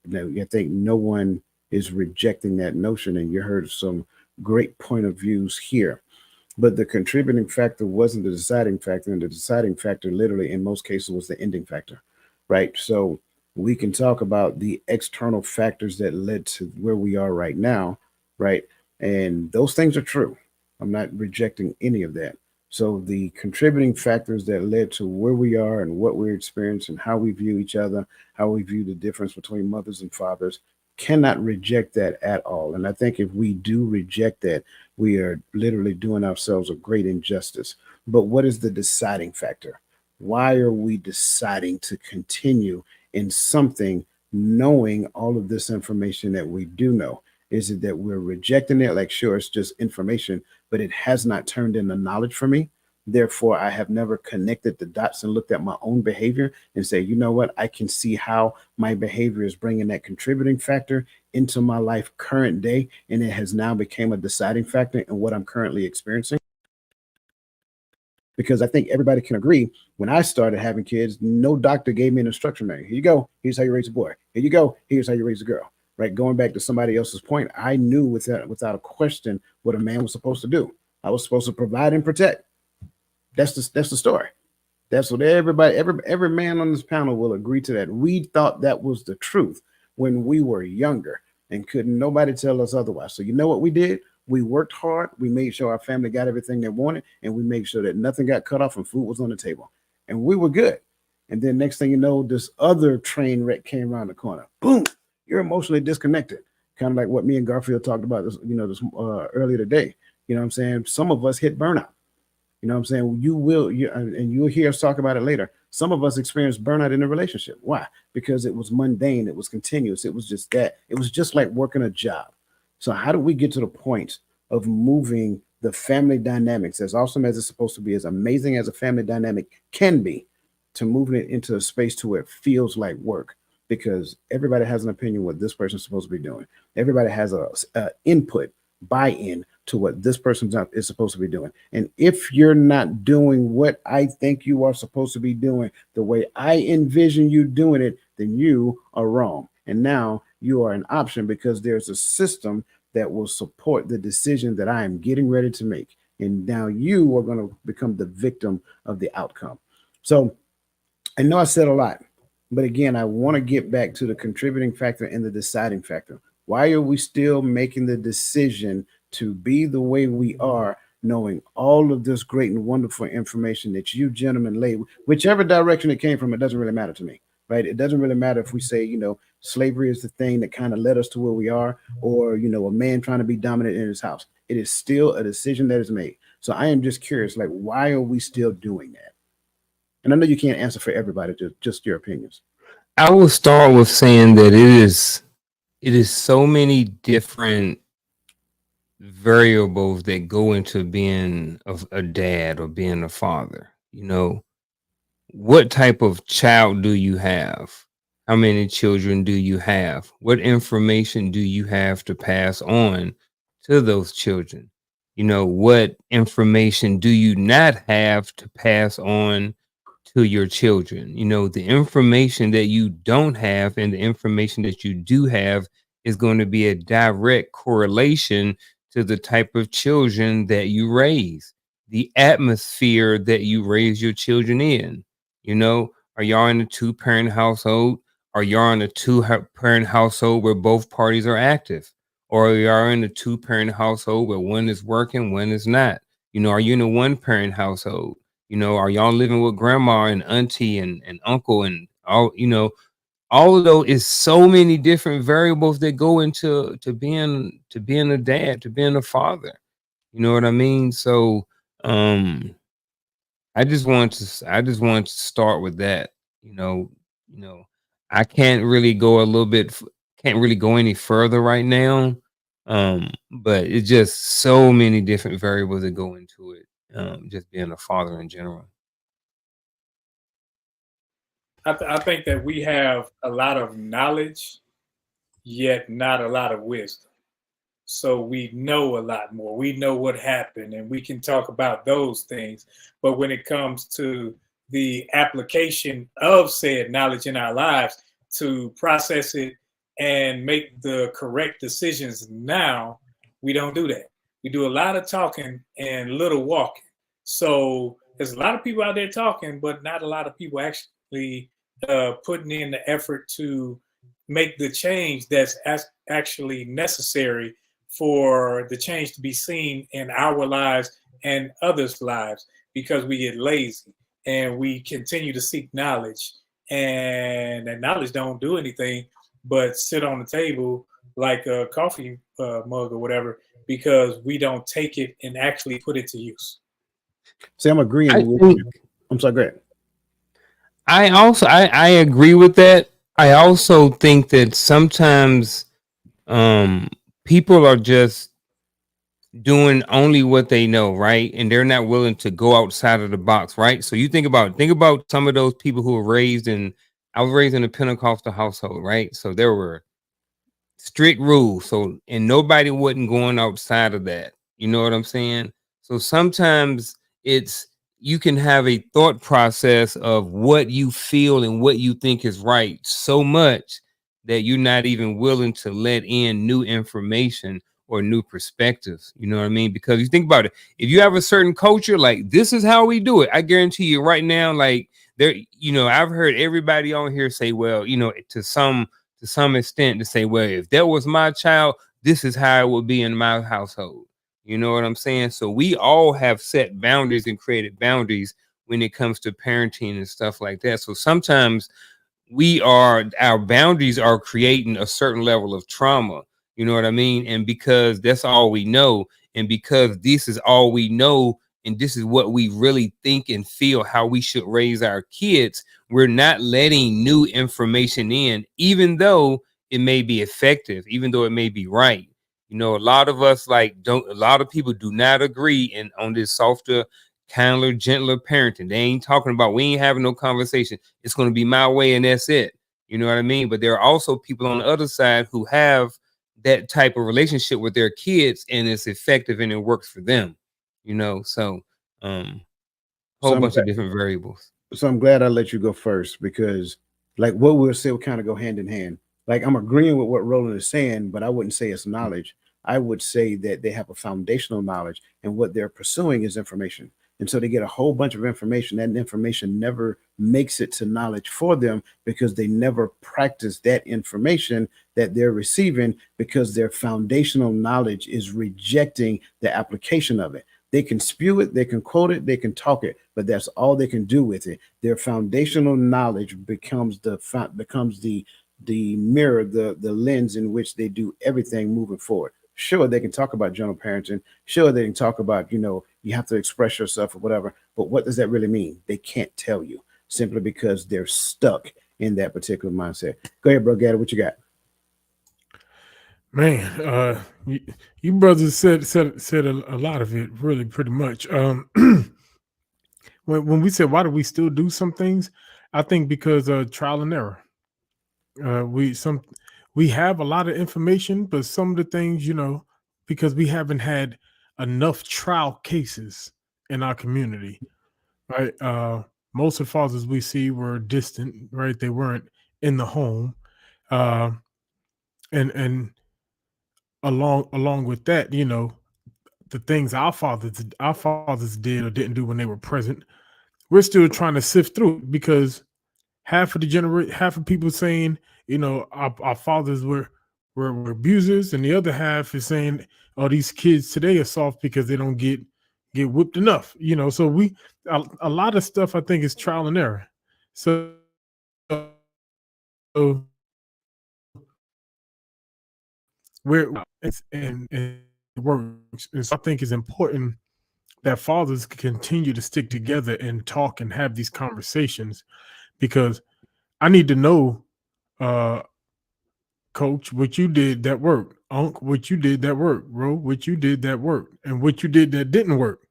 No, I think no one is rejecting that notion, and you heard some great point of views here. But the contributing factor wasn't the deciding factor, and the deciding factor, literally, in most cases, was the ending factor, right? So we can talk about the external factors that led to where we are right now, right? And those things are true. I'm not rejecting any of that. So the contributing factors that led to where we are and what we're experiencing, how we view each other, how we view the difference between mothers and fathers, cannot reject that at all. And I think if we do reject that, we are literally doing ourselves a great injustice. But what is the deciding factor? Why are we deciding to continue in something knowing all of this information that we do know? Is it that we're rejecting it? Like, sure, it's just information, but it has not turned into knowledge for me. Therefore, I have never connected the dots and looked at my own behavior and say, you know what, I can see how my behavior is bringing that contributing factor into my life current day, and it has now become a deciding factor in what I'm currently experiencing. Because I think everybody can agree, when I started having kids, no doctor gave me an instruction manual. Here you go. Here's how you raise a boy. Here you go. Here's how you raise a girl. Right? Going back to somebody else's point, I knew without a question what a man was supposed to do. I was supposed to provide and protect. That's the story. That's what every man on this panel will agree to that. We thought that was the truth when we were younger, and couldn't nobody tell us otherwise. So you know what we did? We worked hard. We made sure our family got everything they wanted, and we made sure that nothing got cut off and food was on the table. And we were good. And then next thing you know, this other train wreck came around the corner. Boom, you're emotionally disconnected. Kind of like what me and Garfield talked about this earlier today. You know what I'm saying? Some of us hit burnout. You know what I'm saying? And you'll hear us talk about it later. Some of us experienced burnout in a relationship. Why? Because it was mundane. It was continuous. It was just that. It was just like working a job. So how do we get to the point of moving the family dynamics, as awesome as it's supposed to be, as amazing as a family dynamic can be, to moving it into a space to where it feels like work? Because everybody has an opinion what this person's supposed to be doing. Everybody has a input, buy-in to what this person is supposed to be doing. And if you're not doing what I think you are supposed to be doing the way I envision you doing it, then you are wrong. And now you are an option because there's a system that will support the decision that I am getting ready to make. And now you are going to become the victim of the outcome. So I know I said a lot, but again, I want to get back to the contributing factor and the deciding factor. Why are we still making the decision to be the way we are, knowing all of this great and wonderful information that you gentlemen laid, whichever direction it came from, it doesn't really matter to me, right? It doesn't really matter if we say, slavery is the thing that kind of led us to where we are, or, a man trying to be dominant in his house. It is still a decision that is made. So I am just curious, like, why are we still doing that? And I know you can't answer for everybody, just your opinions. I will start with saying that it is so many different variables that go into being a dad or being a father. What type of child do you have? How many children do you have? What information do you have to pass on to those children? What information do you not have to pass on to your children? The information that you don't have and the information that you do have is going to be a direct correlation to the type of children that you raise, the atmosphere that you raise your children in. Are y'all in a 2-parent household? Are y'all in a 2-parent household where both parties are active? Or are y'all in a 2-parent household where one is working, one is not? Are you in a 1-parent household? Are y'all living with grandma and auntie and uncle and all, all of those is so many different variables that go into being a dad, to being a father. You know what I mean? So I just want to start with that. I can't really go any further right now. But it's just so many different variables that go into it. Just being a father in general. I think that we have a lot of knowledge, yet not a lot of wisdom. So we know a lot more. We know what happened, and we can talk about those things. But when it comes to the application of said knowledge in our lives to process it and make the correct decisions now, we don't do that. We do a lot of talking and little walking. So there's a lot of people out there talking, but not a lot of people actually putting in the effort to make the change that's actually necessary for the change to be seen in our lives and others' lives, because we get lazy and we continue to seek knowledge, and that knowledge don't do anything but sit on the table like a coffee mug or whatever, because we don't take it and actually put it to use. See, I'm agreeing with you. I'm sorry, go ahead. I agree with that. I also think that sometimes people are just doing only what they know, right? And they're not willing to go outside of the box, right? So you think about some of those people who were I was raised in a Pentecostal household, right? So there were strict rules. So, and nobody wasn't going outside of that. You know what I'm saying? So sometimes you can have a thought process of what you feel and what you think is right so much that you're not even willing to let in new information or new perspectives. You know what I mean? Because you think about it, if you have a certain culture, like this is how we do it, I guarantee you right now, like I've heard everybody on here say, well, to some extent, to say, well, if that was my child, this is how it would be in my household. You know what I'm saying? So we all have set boundaries and created boundaries when it comes to parenting and stuff like that. So sometimes our boundaries are creating a certain level of trauma. You know what I mean? And because that's all we know, and because this is all we know, and this is what we really think and feel how we should raise our kids, we're not letting new information in, even though it may be effective, even though it may be right. A lot of us a lot of people do not agree on this softer, kinder, gentler parenting. They ain't talking about, we ain't having no conversation. It's going to be my way and that's it. You know what I mean? But there are also people on the other side who have that type of relationship with their kids and it's effective and it works for them. So whole bunch of different variables. So I'm glad I let you go first, because like what we'll say will kind of go hand in hand. like I'm agreeing with what Roland is saying, but I wouldn't say it's knowledge. I would say that they have a foundational knowledge, and what they're pursuing is information. And so they get a whole bunch of information. That information never makes it to knowledge for them because they never practice that information that they're receiving, because their foundational knowledge is rejecting the application of it. They can spew it, they can quote it, they can talk it, but that's all they can do with it. Their foundational knowledge becomes the mirror, the lens in which they do everything moving forward. Sure, they can talk about general parenting. Sure, they can talk about, you have to express yourself or whatever. But what does that really mean? They can't tell you, simply because they're stuck in that particular mindset. Go ahead, bro. Gaddy, what you got? Man, you brothers said a lot of it, really, pretty much. When we said, why do we still do some things? I think because trial and error. We have a lot of information, but some of the things, because we haven't had enough trial cases in our community, right? Most of the fathers we see were distant, right? They weren't in the home, uh, and along with that, the things our fathers did or didn't do when they were present, we're still trying to sift through, because half of people saying, our fathers were abusers, and the other half is saying, oh, these kids today are soft because they don't get whipped enough. So a lot of stuff, I think, is trial and error. So we're and it works. And so I think it's important that fathers continue to stick together and talk and have these conversations, because I need to know, Coach, what you did that worked. Unc, what you did that worked. Ro, what you did that worked, and what you did that didn't work.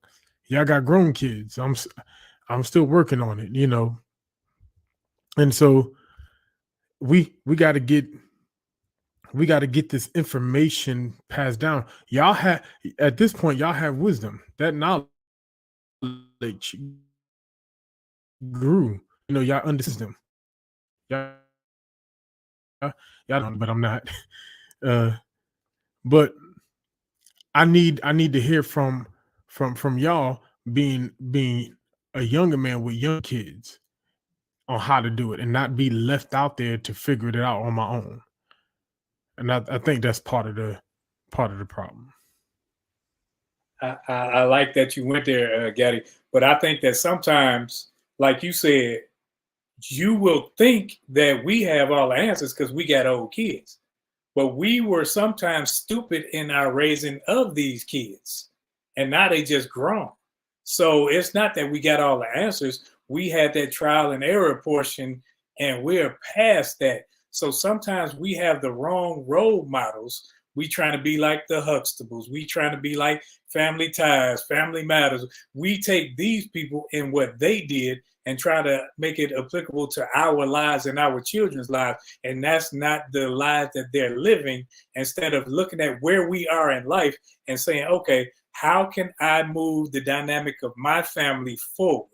Y'all got grown kids. I'm still working on it, And so we got to get this information passed down. Y'all have, at this point, y'all have wisdom. That knowledge grew. Y'all understand them. Y'all don't, but I'm not. But I need to hear from y'all, being a younger man with young kids, on how to do it and not be left out there to figure it out on my own. And I think that's part of the problem. I like that you went there, Gaddy. But I think that sometimes, like you said, you will think that we have all the answers because we got old kids. But we were sometimes stupid in our raising of these kids. And now they just grown. So it's not that we got all the answers. We had that trial and error portion, and we're past that. So sometimes we have the wrong role models. We trying to be like the Huxtables. We trying to be like Family Ties, Family Matters. We take these people and what they did and try to make it applicable to our lives and our children's lives. And that's not the lives that they're living. Instead of looking at where we are in life and saying, okay, how can I move the dynamic of my family forward?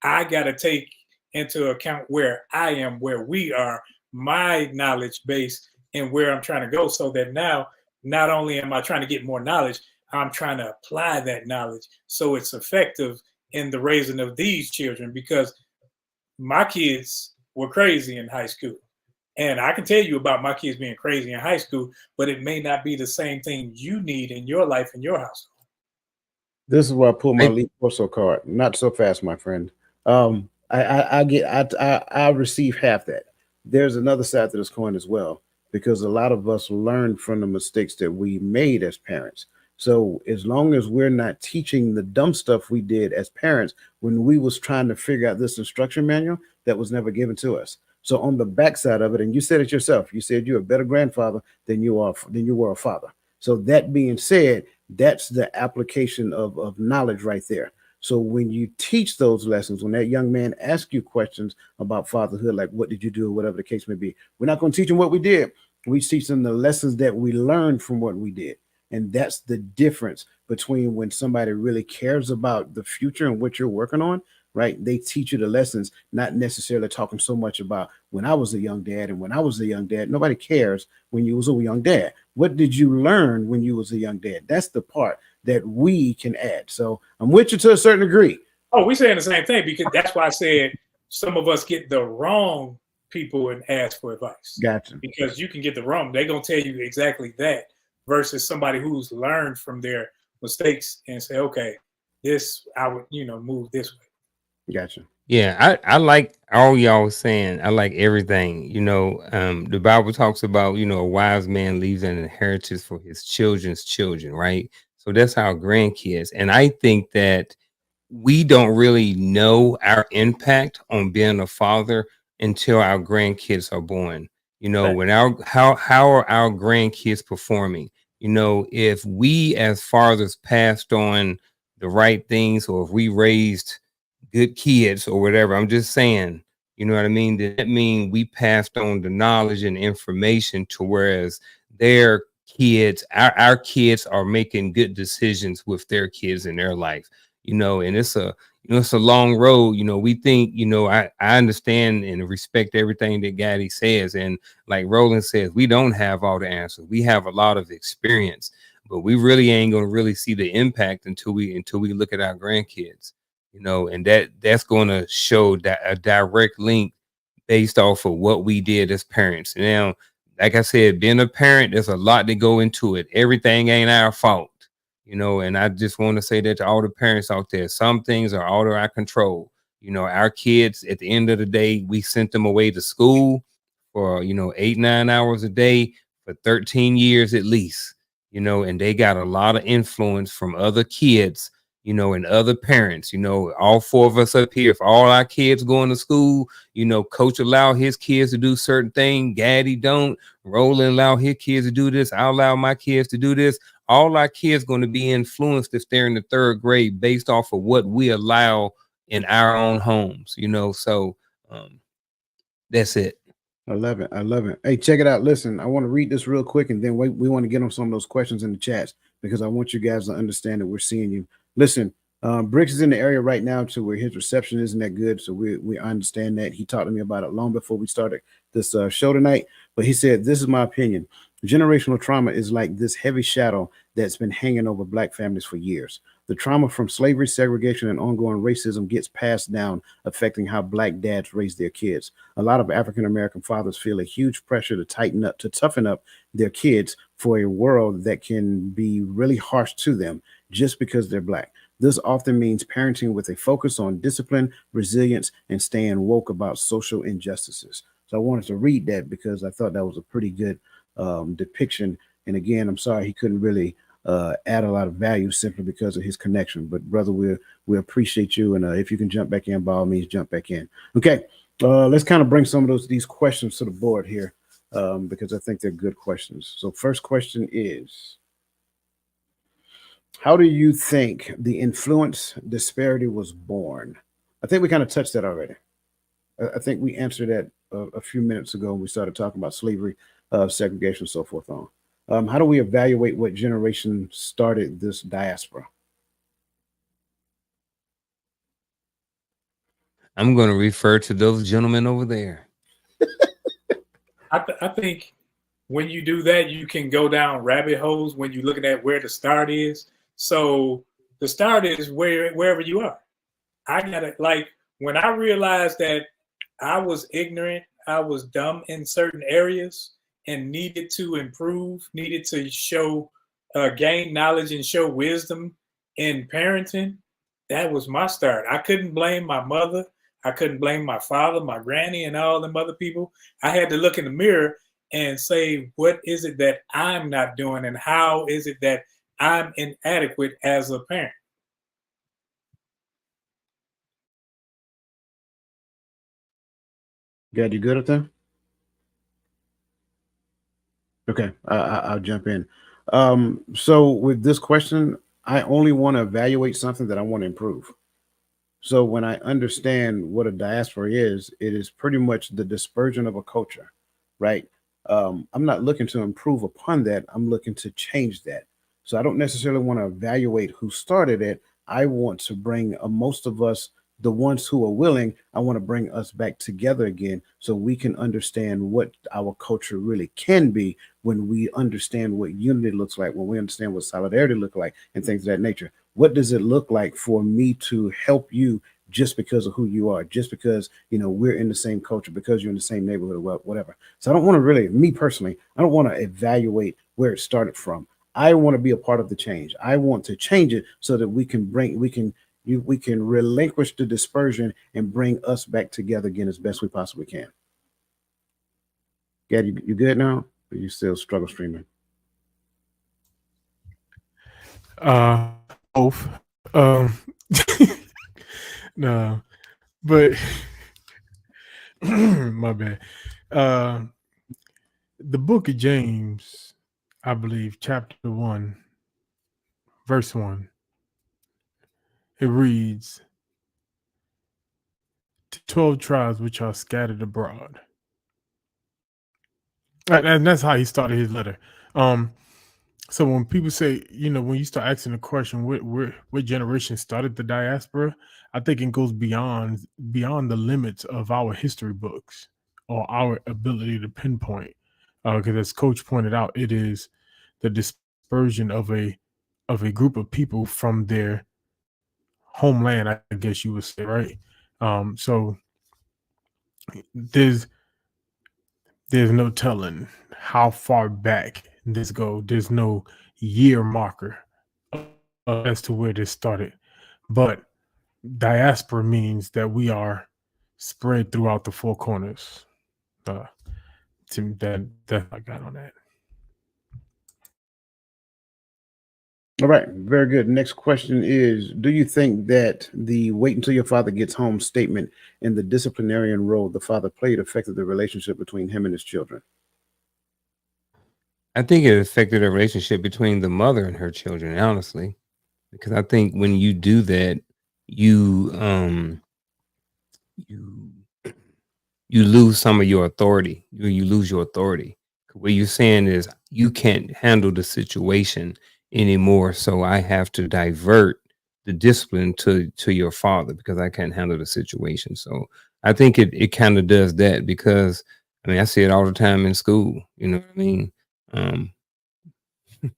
I got to take into account where I am, where we are, my knowledge base, and where I'm trying to go, so that now, not only am I trying to get more knowledge, I'm trying to apply that knowledge so it's effective in the raising of these children, because my kids were crazy in high school. And I can tell you about my kids being crazy in high school, but it may not be the same thing you need in your life, in your household. This is where I pull my Leap Corso card. Not so fast, my friend. I receive half that. There's another side to this coin as well, because a lot of us learn from the mistakes that we made as parents. So as long as we're not teaching the dumb stuff we did as parents when we was trying to figure out this instruction manual that was never given to us. So on the backside of it, and you said it yourself, you said you're a better grandfather than you were a father. So that being said, that's the application of knowledge right there. So when you teach those lessons, when that young man asks you questions about fatherhood, like what did you do, or whatever the case may be, we're not going to teach them what we did. We teach them the lessons that we learned from what we did. And that's the difference between when somebody really cares about the future and what you're working on. right? They teach you the lessons, not necessarily talking so much about when I was a young dad and when I was a young dad. Nobody cares when you was a young dad. What did you learn when you was a young dad? That's the part that we can add. So I'm with you to a certain degree. Oh, we're saying the same thing, because that's why I said some of us get the wrong people and ask for advice. Gotcha. Because you can get the wrong. They're going to tell you exactly that versus somebody who's learned from their mistakes and say, okay, this, I would, move this way. Gotcha. Yeah, I like all y'all saying. I like everything. The Bible talks about, a wise man leaves an inheritance for his children's children, right? So that's our grandkids. And I think that we don't really know our impact on being a father until our grandkids are born. Right. When how are our grandkids performing? If we as fathers passed on the right things, or if we raised good kids or whatever, I'm just saying, you know what I mean? That mean we passed on the knowledge and information to whereas their kids, our kids are making good decisions with their kids in their life, and it's a long road. We think, I understand and respect everything that Gaddy says. And like Roland says, we don't have all the answers. We have a lot of experience, but we really ain't going to really see the impact until we look at our grandkids. And that's going to show that a direct link based off of what we did as parents. Now, like I said, being a parent, there's a lot to go into it. Everything ain't our fault, and I just want to say that to all the parents out there. Some things are out of our control. Our kids, at the end of the day, we sent them away to school for, 8-9 hours a day for 13 years at least, and they got a lot of influence from other kids, and other parents. All four of us up here, if all our kids going to school, coach allow his kids to do certain things, Gaddy don't, Roland allow his kids to do this, I allow my kids to do this. All our kids going to be influenced if they're in the third grade based off of what we allow in our own homes, so that's it. I love it. I love it. Hey, check it out. Listen, I want to read this real quick, and then we want to get on some of those questions in the chats because I want you guys to understand that we're seeing you. Listen, Bricks is in the area right now to where his reception isn't that good, so we understand that. He talked to me about it long before we started this show tonight, but he said, this is my opinion. Generational trauma is like this heavy shadow that's been hanging over Black families for years. The trauma from slavery, segregation, and ongoing racism gets passed down, affecting how Black dads raise their kids. A lot of African-American fathers feel a huge pressure to toughen up their kids for a world that can be really harsh to them just because they're Black. This often means parenting with a focus on discipline, resilience, and staying woke about social injustices. So I wanted to read that because I thought that was a pretty good depiction. And again, I'm sorry he couldn't really add a lot of value simply because of his connection. But brother, we appreciate you. And if you can jump back in, by all means, jump back in. Okay, let's kind of bring some of these questions to the board here because I think they're good questions. So first question is, how do you think the influence disparity was born? I think we kind of touched that already. I think we answered that a few minutes ago when we started talking about slavery, segregation, so forth on. How do we evaluate what generation started this diaspora? I'm going to refer to those gentlemen over there. I think when you do that, you can go down rabbit holes when you're looking at where the start is. So the start is wherever you are. I gotta, like, when I realized that I was ignorant, I was dumb in certain areas and needed to improve, needed to show, gain knowledge and show wisdom in parenting, that was my start. I couldn't blame my mother. I couldn't blame my father, my granny, and all them other people. I had to look in the mirror and say, what is it that I'm not doing? And how is it that I'm inadequate as a parent? God, you good at that? Okay, I'll jump in. So with this question, I only want to evaluate something that I want to improve. So when I understand what a diaspora is, it is pretty much the dispersion of a culture, right? I'm not looking to improve upon that. I'm looking to change that. So I don't necessarily want to evaluate who started it. I want to bring most of us the ones who are willing, I want to bring us back together again so we can understand what our culture really can be when we understand what unity looks like, when we understand what solidarity looks like, and things of that nature. What does it look like for me to help you just because of who you are, just because, you know, we're in the same culture, because you're in the same neighborhood or whatever. So I don't want to really, me personally, I don't want to evaluate where it started from. I want to be a part of the change. I want to change it so that we can relinquish the dispersion and bring us back together again as best we possibly can. Gad, you good now? Or you still struggle streaming? Both. No, but my bad. The book of James, I believe, chapter 1, verse 1, it reads, "To 12 tribes which are scattered abroad." And that's how he started his letter. So when people say, you know, when you start asking the question, what generation started the diaspora, I think it goes beyond the limits of our history books or our ability to pinpoint. Because as Coach pointed out, it is the dispersion of a group of people from their homeland, I guess you would say, right? So there's no telling how far back this goes. There's no year marker as to where this started, but diaspora means that we are spread throughout the four corners. To that I got on that. All right, very good. Next question is, do you think that the "wait until your father gets home" statement in the disciplinarian role the father played affected the relationship between him and his children? I think it affected the relationship between the mother and her children, honestly, because I think when you do that, you you you lose some of your authority. You lose your authority. What you're saying is you can't handle the situation anymore, so I have to divert the discipline to your father because I can't handle the situation. So I think it kind of does that because I mean I see it all the time in school. You know what I mean? Um, I'm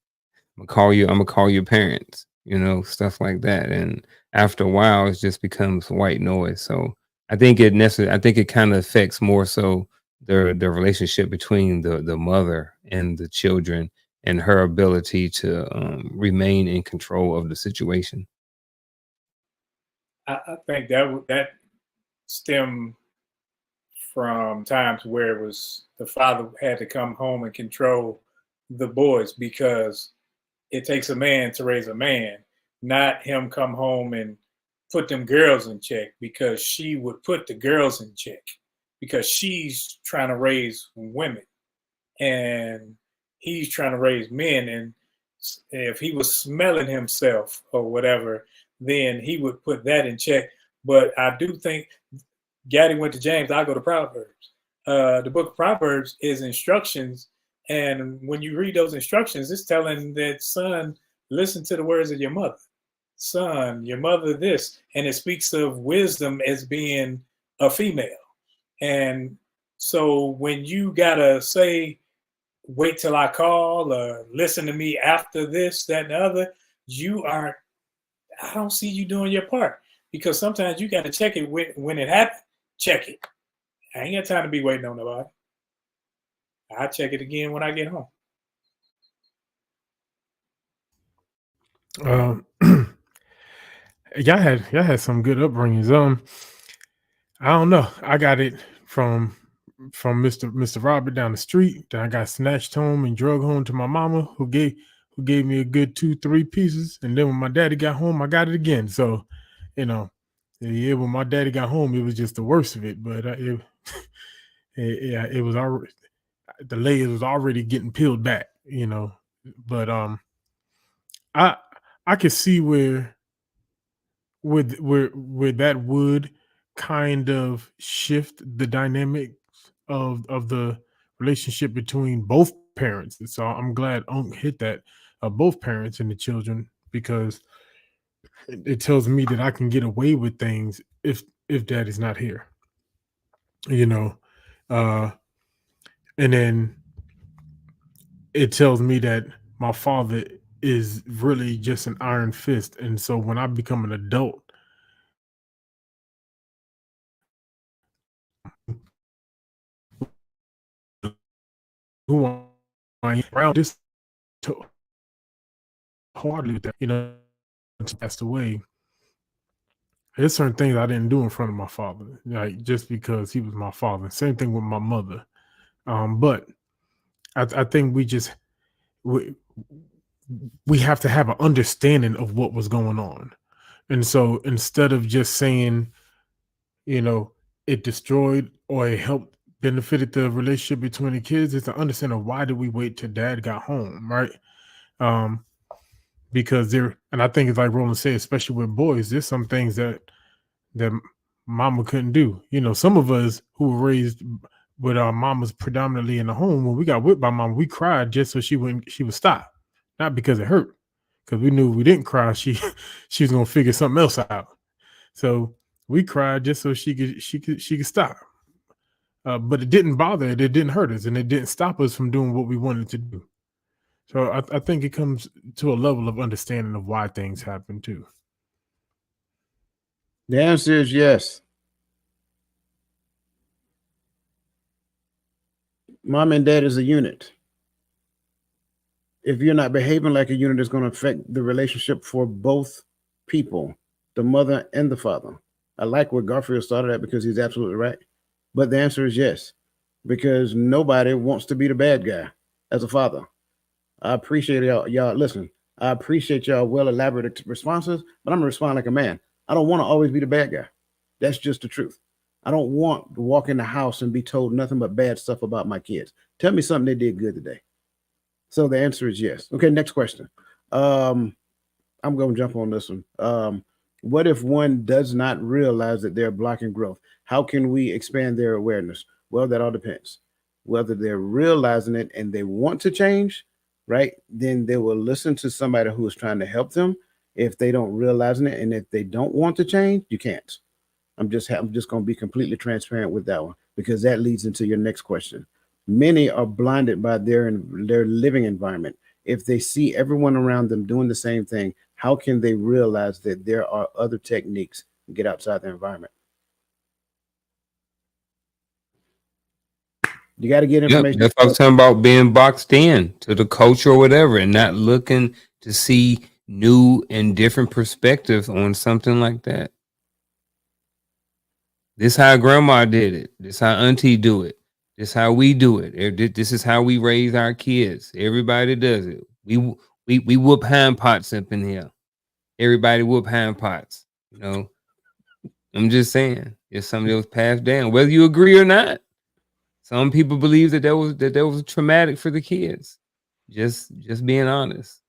gonna call your parents, you know, stuff like that. And after a while, it just becomes white noise. So I think it kind of affects more so the relationship between the mother and the children and her ability to remain in control of the situation. I think that stemmed from times where it was the father had to come home and control the boys because it takes a man to raise a man, not him come home and put them girls in check because she would put the girls in check because she's trying to raise women and he's trying to raise men. And if he was smelling himself or whatever, then he would put that in check. But I do think Gaddy went to James, I go to Proverbs. The book of Proverbs is instructions. And when you read those instructions, it's telling that, son, listen to the words of your mother. Son, your mother this. And it speaks of wisdom as being a female. And so when you got to say, wait till I call or listen to me after this, that, and the other, I don't see you doing your part because sometimes you got to check it when it happens. Check it. I ain't got time to be waiting on nobody. I'll check it again when I get home. Y'all had some good upbringings. I don't know. I got it from Mr. Robert down the street. Then I got snatched home and drug home to my mama, who gave me a good 2-3 pieces. And then when my daddy got home, I got it again. So, you know, yeah, when my daddy got home, it was just the worst of it. But it was already, the layers was already getting peeled back, you know. But I could see where that would kind of shift the dynamics of the relationship between both parents. And so I'm glad Unc hit that, both parents and the children, because it tells me that I can get away with things if daddy's not here, you know. And then it tells me that my father is really just an iron fist. And so when I become an adult, who I am around this hardly with that, you know, passed away. There's certain things I didn't do in front of my father, like just because he was my father. Same thing with my mother. But I think we have to have an understanding of what was going on. And so instead of just saying, you know, it destroyed or it helped benefited the relationship between the kids, it's to understand of why did we wait till dad got home, right? Because and I think it's like Roland said, especially with boys, there's some things that mama couldn't do. You know, some of us who were raised with our mamas predominantly in the home, when we got whipped by mom, we cried just so she would stop, not because it hurt, because we knew if we didn't cry, she was gonna figure something else out. So we cried just so she could stop. But it didn't bother it didn't hurt us, and it didn't stop us from doing what we wanted to do. So I think it comes to a level of understanding of why things happen too. The answer is yes. Mom and dad is a unit. If you're not behaving like a unit, it's going to affect the relationship for both people, the mother and the father. I like where Garfield started at because he's absolutely right. But the answer is yes, because nobody wants to be the bad guy as a father. I appreciate y'all. Listen, I appreciate y'all well elaborate responses, but I'm gonna respond like a man. I don't want to always be the bad guy. That's just the truth. I don't want to walk in the house and be told nothing but bad stuff about my kids. Tell me something they did good today. So the answer is yes. Okay, next question. I'm going to jump on this one. What if one does not realize that they're blocking growth? How can we expand their awareness? Well, that all depends. Whether they're realizing it and they want to change, right? Then they will listen to somebody who is trying to help them. If they don't realize it, and if they don't want to change, you can't. I'm just going to be completely transparent with that one, because that leads into your next question. Many are blinded by their living environment. If they see everyone around them doing the same thing, how can they realize that there are other techniques to get outside their environment? You got to get information. That's what I was talking about, being boxed in to the culture or whatever, and not looking to see new and different perspectives on something like that. This how grandma did it. This how auntie do it. This how we do it. This is how we raise our kids. Everybody does it. We whoop hand pots up in here. Everybody whoop hand pots. You know, I'm just saying, it's something that was passed down, whether you agree or not. Some people believe that was traumatic for the kids. Just being honest.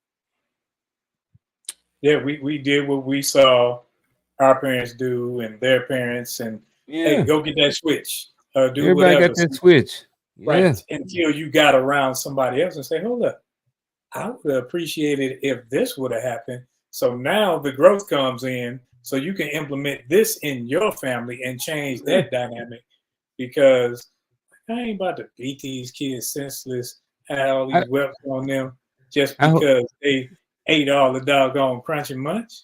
Yeah, we did what we saw our parents do and their parents, and hey, go get that switch. Do Everybody whatever. got that switch. Right. Yeah. Until you got around somebody else and say, hold up, I would have appreciated if this would have happened. So now the growth comes in, so you can implement this in your family and change that dynamic, because I ain't about to beat these kids senseless, have all these whips on them just because they ate all the doggone crunchy munch.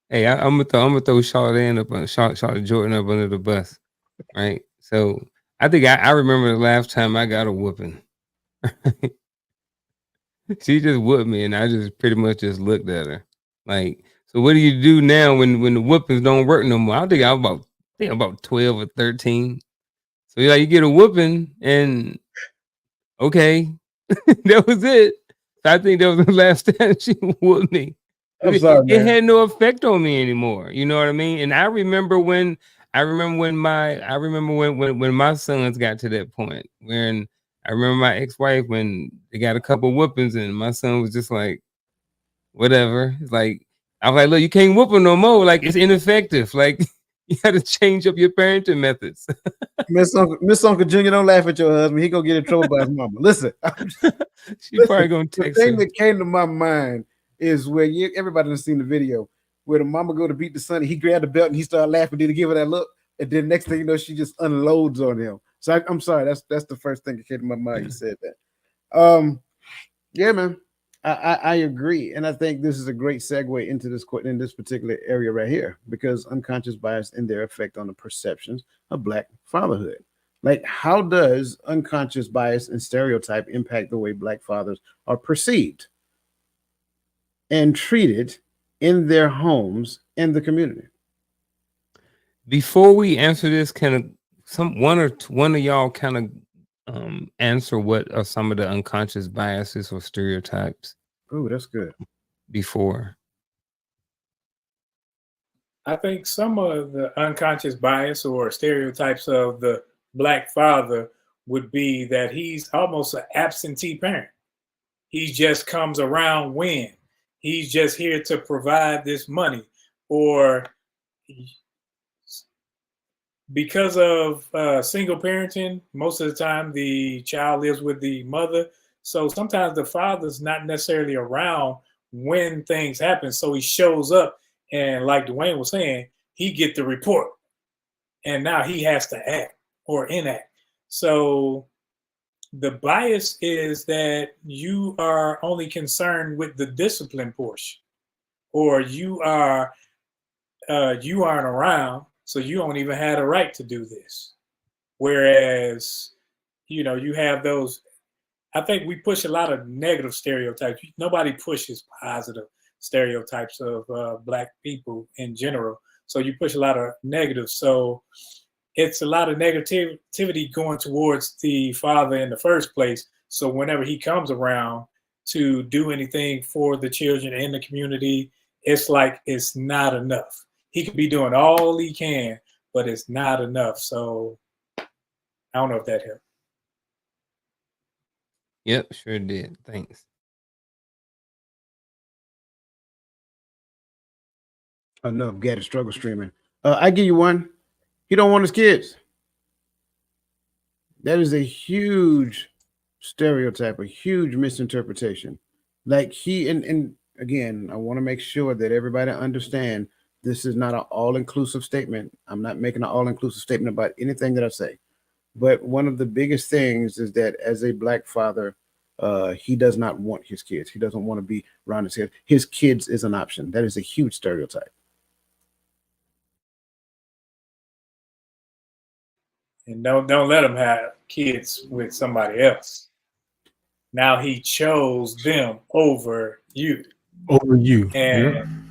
Hey, I'm gonna throw Charlotte Jordan up under the bus, right? So I think I remember the last time I got a whooping. She just whooped me, and I just pretty much just looked at her like, so what do you do now when the whoopings don't work no more? I think I'm about 12 or 13. So you get a whooping, and okay, that was it. I think that was the last time she whooped me. I'm sorry, man. It had no effect on me anymore. You know what I mean? And I remember when my sons got to that point, when I remember my ex-wife, when they got a couple whoopings, and my son was just like, whatever. It's like, I was like, look, you can't whoop her no more. Like, it's ineffective. Like, you got to change up your parenting methods. Miss Uncle Junior, don't laugh at your husband. He gonna get in trouble by his mama. Listen, She's probably gonna text the thing her. that came to my mind is where everybody has seen the video where the mama go to beat the son, and he grabbed the belt and he started laughing, then he give her that look, and then next thing you know, she just unloads on him. So I'm sorry, that's the first thing that came to my mind. You said that. Yeah, man. I agree, and I think this is a great segue into this particular area right here, because unconscious bias and their effect on the perceptions of Black fatherhood. Like, how does unconscious bias and stereotype impact the way Black fathers are perceived and treated in their homes and the community? Before we answer this, can one of y'all kind of answer what are some of the unconscious biases or stereotypes? Oh, that's good. Before. I think some of the unconscious bias or stereotypes of the Black father would be that he's almost an absentee parent. He just comes around when he's just here to provide this money, or because of single parenting, most of the time the child lives with the mother. So sometimes the father's not necessarily around when things happen. So he shows up, and like Dwayne was saying, he get the report, and now he has to act or enact. So the bias is that you are only concerned with the discipline portion, or you aren't around, so you don't even have the right to do this. Whereas, you have those. I think we push a lot of negative stereotypes. Nobody pushes positive stereotypes of Black people in general. So you push a lot of negative. So it's a lot of negativity going towards the father in the first place. So whenever he comes around to do anything for the children in the community, it's like it's not enough. He could be doing all he can, but it's not enough. So I don't know if that helped. Yep, sure did. Thanks. Enough. Got a struggle streaming. I give you one. He don't want his kids. That is a huge stereotype, a huge misinterpretation. Like and again, I want to make sure that everybody understand this is not an all-inclusive statement. I'm not making an all-inclusive statement about anything that I say. But one of the biggest things is that as a Black father, he does not want his kids. He doesn't want to be around his kids. His kids is an option. That is a huge stereotype. And don't let him have kids with somebody else. Now he chose them over you. Over you. And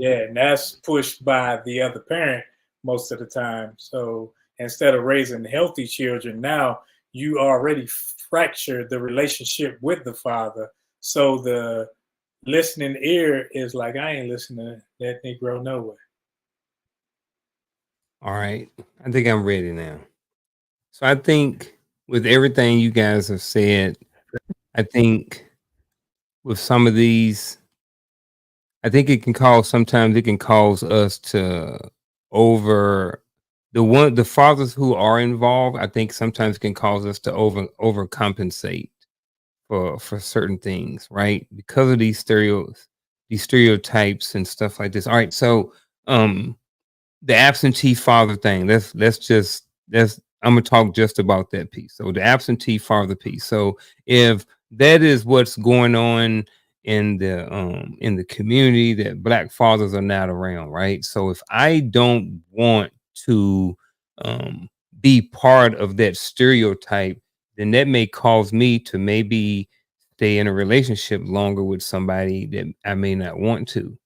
and that's pushed by the other parent most of the time. So instead of raising healthy children, now you already fractured the relationship with the father. So the listening ear is like, I ain't listening to that Negro nowhere. All right. I think I'm ready now. So I think with everything you guys have said, I think with some of these, I think sometimes it can cause us to the fathers who are involved, I think sometimes can cause us to overcompensate for certain things, right? Because of these stereotypes and stuff like this. All right. So the absentee father thing, I'm gonna talk just about that piece. So the absentee father piece. So if that is what's going on in the community, that Black fathers are not around, right? So if I don't want to be part of that stereotype, then that may cause me to maybe stay in a relationship longer with somebody that I may not want to.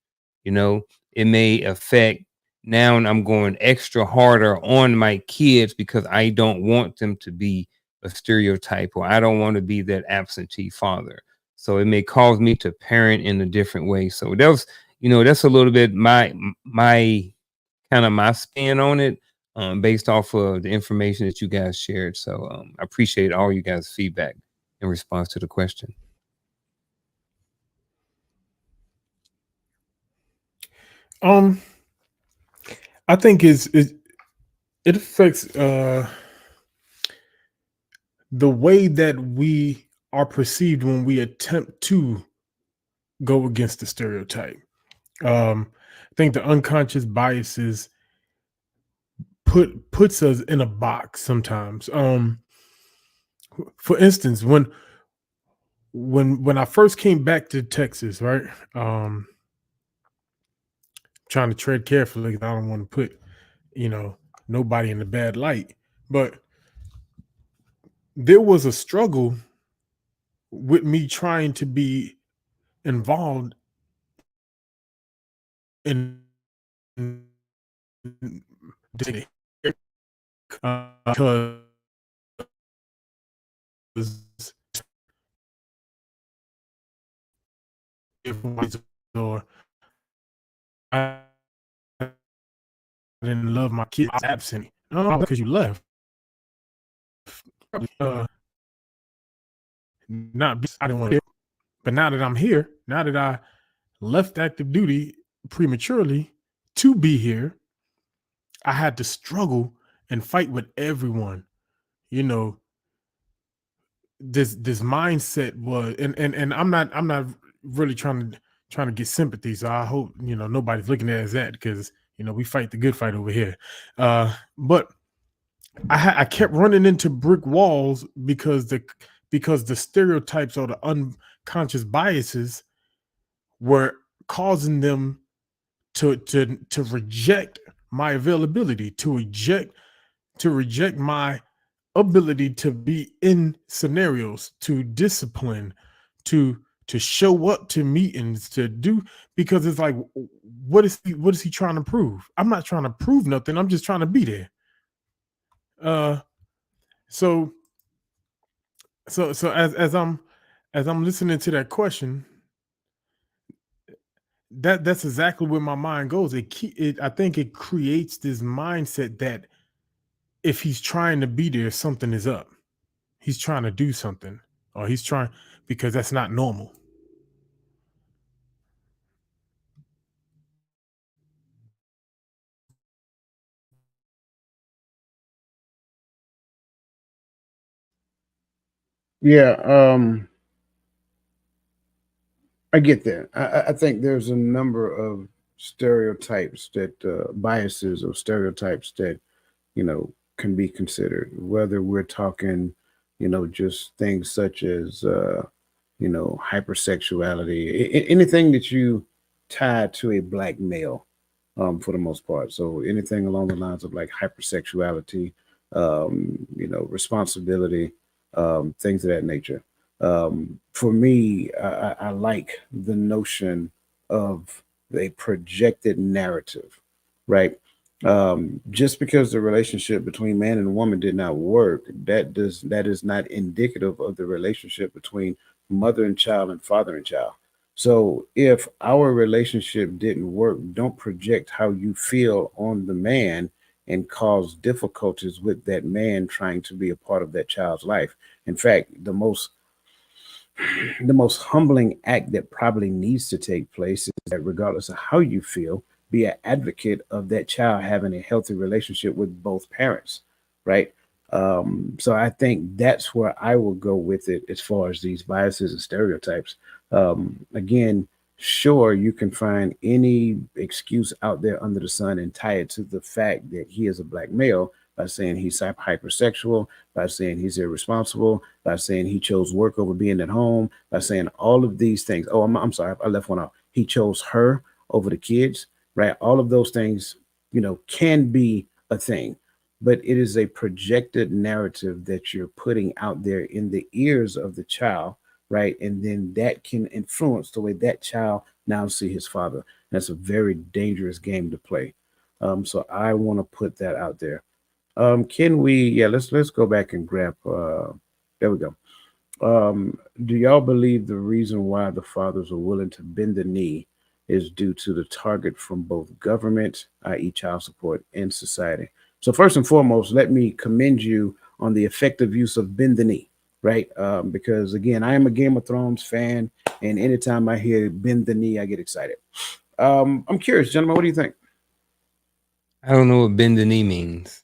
It may affect, now I'm going extra harder on my kids because I don't want them to be a stereotype, or I don't want to be that absentee father. So it may cause me to parent in a different way. So that's a little bit my kind of my spin on it, based off of the information that you guys shared. So I appreciate all you guys' feedback in response to the question. I think it affects the way that we are perceived when we attempt to go against the stereotype. I think the unconscious biases puts us in a box sometimes. For instance, when I first came back to Texas, right? Trying to tread carefully because I don't want to put, nobody in a bad light. But there was a struggle with me trying to be involved in because or I didn't love my kids absent. No, because you left. Not I didn't want to. But now that I'm here, now that I left active duty prematurely to be here, I had to struggle and fight with everyone. This mindset was, and I'm not really trying to get sympathy. So I hope nobody's looking at it as that, because we fight the good fight over here. But I kept running into brick walls because the stereotypes or the unconscious biases were causing them to reject my availability, to reject my ability to be in scenarios, to discipline, to show up to meetings, to do, because it's like, what is he trying to prove? I'm not trying to prove nothing. I'm just trying to be there. So as I'm listening to that question, that's exactly where my mind goes. I think it creates this mindset that if he's trying to be there, something is up. He's trying to do something, or he's trying, because that's not normal. Yeah, I get that. I think there's a number of stereotypes that biases or stereotypes that can be considered. Whether we're talking, just things such as hypersexuality, anything that you tie to a black male, for the most part. So anything along the lines of like hypersexuality, responsibility, things of that nature. For me, I like the notion of a projected narrative, right? Just because the relationship between man and woman did not work, that is not indicative of the relationship between mother and child and father and child. So if our relationship didn't work, don't project how you feel on the man and cause difficulties with that man trying to be a part of that child's life. In fact, the most humbling act that probably needs to take place is that regardless of how you feel, be an advocate of that child having a healthy relationship with both parents, right? So I think that's where I will go with it as far as these biases and stereotypes. Again, sure, you can find any excuse out there under the sun and tie it to the fact that he is a black male by saying he's hypersexual, by saying he's irresponsible, by saying he chose work over being at home, by saying all of these things. Oh, I'm sorry, I left one out. He chose her over the kids, right? All of those things, can be a thing, but it is a projected narrative that you're putting out there in the ears of the child, right? And then that can influence the way that child now see his father. That's a very dangerous game to play. So I want to put that out there. Can we? Yeah, let's go back and grab. There we go. Do y'all believe the reason why the fathers are willing to bend the knee is due to the target from both government, i.e., child support, and society? So first and foremost, let me commend you on the effective use of bend the knee, right? Because again, I am a Game of Thrones fan, and anytime I hear bend the knee, I get excited. I'm curious, gentlemen, what do you think? I don't know what bend the knee means.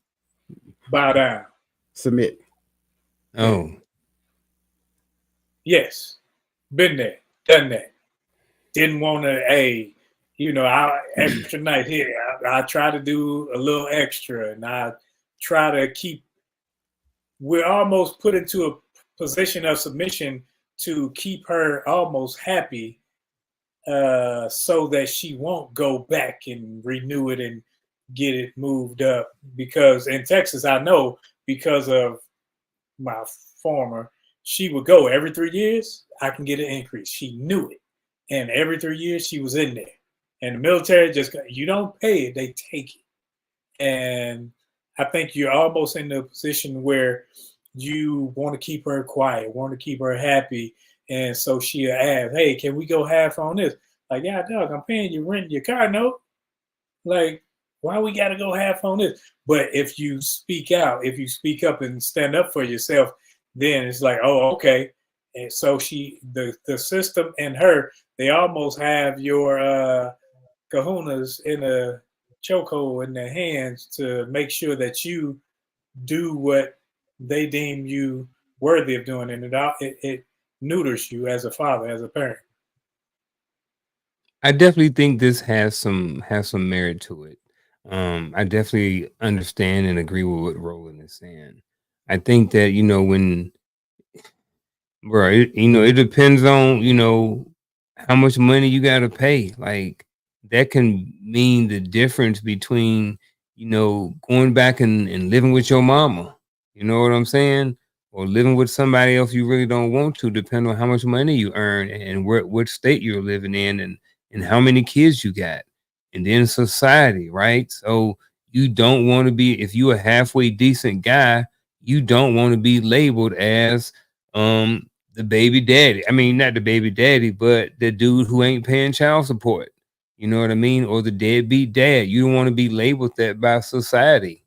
Bow down. Submit. Oh, Yes. Been there. Done that. Didn't want to, I extra night here. I try to do a little extra, and I try to keep. We're almost put into a position of submission to keep her almost happy, so that she won't go back and renew it and get it moved up. Because in Texas, I know because of my former, she would go every 3 years. I can get an increase. She knew it, and every 3 years she was in there. And the military you don't pay it, they take it. And I think you're almost in the position where you want to keep her quiet, want to keep her happy. And so she'll ask, hey, can we go half on this? Like, yeah, dog, I'm paying you rent your car note. Like, why we got to go half on this? But if you speak out, if you speak up and stand up for yourself, then it's like, oh, okay. And so the system and her, they almost have your kahunas in a chokehold in their hands to make sure that you do what they deem you worthy of doing, and it neuters you as a father, as a parent. I definitely think this has some merit to it. I definitely understand and agree with what Roland is saying. I think that when, bro, it depends on how much money you got to pay. Like that can mean the difference between going back and living with your mama. You know what I'm saying? Or living with somebody else you really don't want to, depending on how much money you earn and what state you're living in and how many kids you got. And then society, right? So you don't want to be, if you're a halfway decent guy, you don't want to be labeled as the baby daddy. I mean, not the baby daddy, but the dude who ain't paying child support. You know what I mean? Or the deadbeat dad. You don't want to be labeled that by society,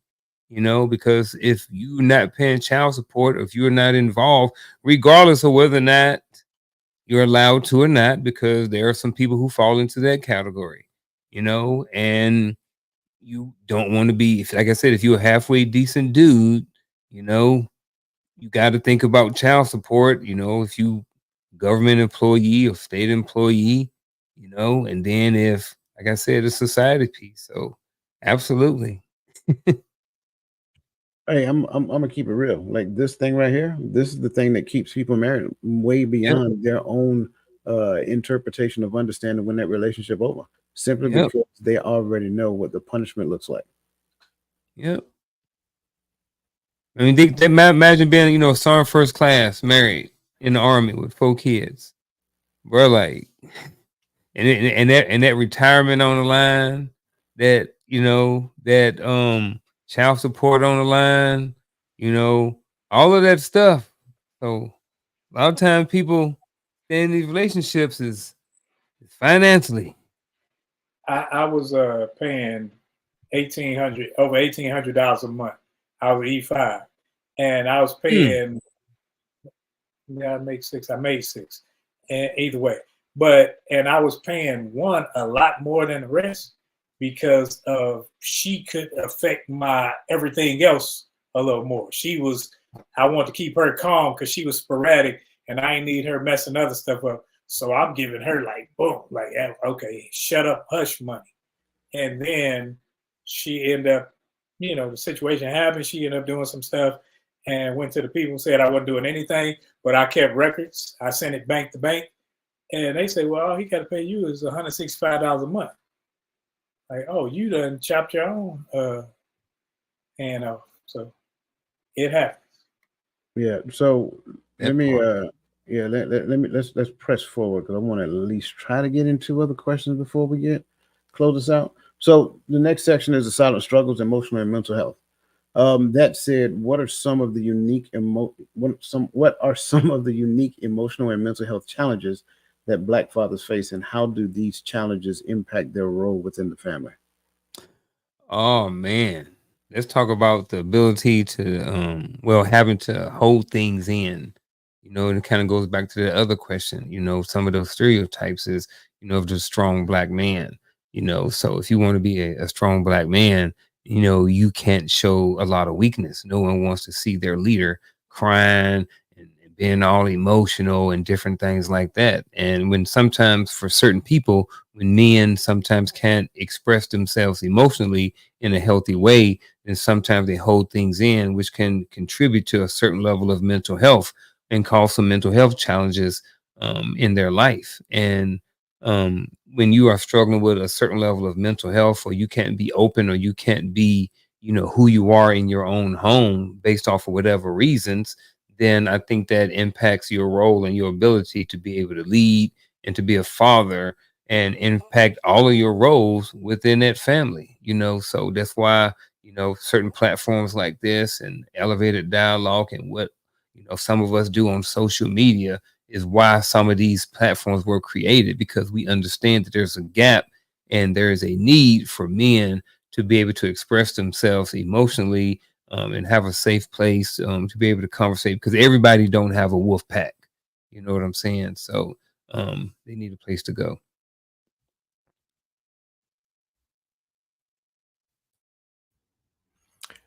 because if you're not paying child support, or if you're not involved, regardless of whether or not you're allowed to or not, because there are some people who fall into that category, and you don't want to be, like I said, if you're a halfway decent dude, you got to think about child support, if you government employee or state employee, and then if, like I said, a society piece. So absolutely. Hey, I'm gonna keep it real. Like this thing right here, this is the thing that keeps people married way beyond their own interpretation of understanding when that relationship over. Simply Yep. because they already know what the punishment looks like. Yep. I mean, they imagine being, Sergeant first class, married in the Army with 4 kids, bro. Like, and that retirement on the line, that child support on the line, all of that stuff. So a lot of times people stay in these relationships is financially. I was paying over $1,800 a month. I was E5, and I was paying. Yeah, I made 6. And either way, and I was paying one a lot more than the rest because of she could affect my everything else a little more. I want to keep her calm because she was sporadic, and I didn't need her messing other stuff up. So I'm giving her like boom, like okay, shut up, hush money. And then she ended up, the situation happened. She ended up doing some stuff and went to the people and said I wasn't doing anything, but I kept records. I sent it bank to bank. And they say, well, all he got to pay you is $165 a month. Like, oh, you done chopped your own hand off. So it happens. Yeah. So let me let's press forward because I want to at least try to get into other questions before we close this out. So the next section is the silent struggles, emotional and mental health. That said, what are some of the unique emotional and mental health challenges that Black fathers face, and how do these challenges impact their role within the family? Oh man, let's talk about the ability to having to hold things in. And it kind of goes back to the other question. Some of those stereotypes is of the strong Black man. So if you want to be a strong Black man, you can't show a lot of weakness. No one wants to see their leader crying and being all emotional and different things like that. And when sometimes for certain people, when men sometimes can't express themselves emotionally in a healthy way, then sometimes they hold things in, which can contribute to a certain level of mental health and cause some mental health challenges in their life. And when you are struggling with a certain level of mental health, or you can't be open, or you can't be, who you are in your own home based off of whatever reasons, then I think that impacts your role and your ability to be able to lead and to be a father and impact all of your roles within that family. So that's why, certain platforms like this and elevated dialogue and what, some of us do on social media is why some of these platforms were created, because we understand that there's a gap and there is a need for men to be able to express themselves emotionally and have a safe place to be able to conversate, because everybody don't have a wolf pack. You know what I'm saying? So they need a place to go.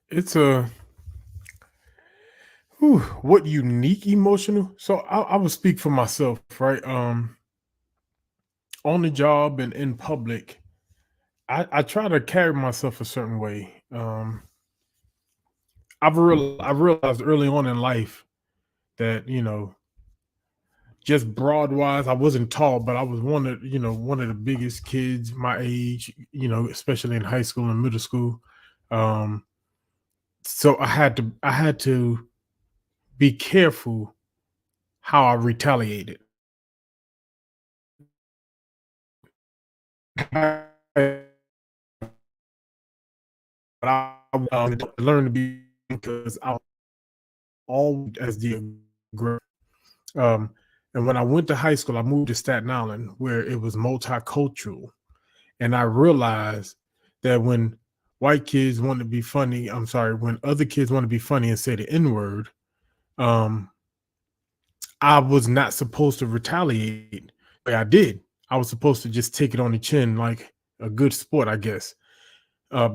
It's what unique emotional. So I will speak for myself, right? On the job and in public, I try to carry myself a certain way. I realized early on in life that, just broad wise, I wasn't tall, but I was one of the biggest kids my age, especially in high school and middle school. Um, so I had to be careful how I retaliated. But I learned to be, because I was always as the aggressor. Um, and when I went to high school, I moved to Staten Island, where it was multicultural, and I realized that when white kids want to be funny, I'm sorry, when other kids want to be funny and say the N word, um, I was not supposed to retaliate. But I did. I was supposed to just take it on the chin like a good sport, I guess.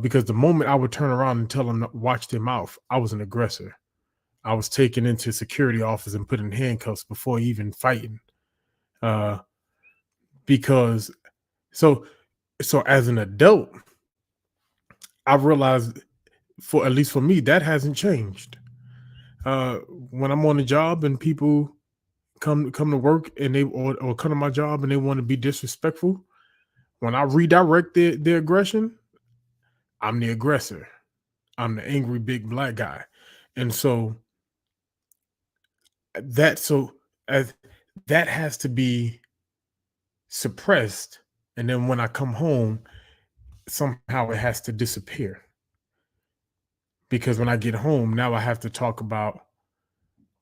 Because the moment I would turn around and tell them to watch their mouth, I was an aggressor. I was taken into security office and put in handcuffs before even fighting. Uh, because so so as an adult, I realized, for at least for me, that hasn't changed. When I'm on the job and people come to work and or come to my job and they want to be disrespectful, when I redirect their aggression, I'm the aggressor. I'm the angry big black guy. And so that so as that has to be suppressed. And then when I come home, somehow it has to disappear. Because when I get home, now I have to talk about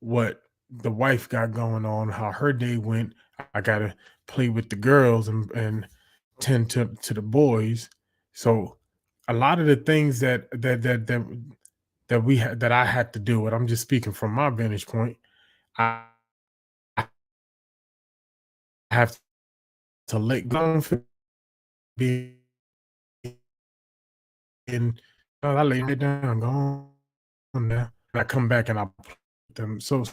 what the wife got going on, how her day went. I gotta play with the girls and tend to the boys. So a lot of the things that I had to do with, I'm just speaking from my vantage point, I have to let go for being, I lay it down, go on now. And I come back and I play with them. So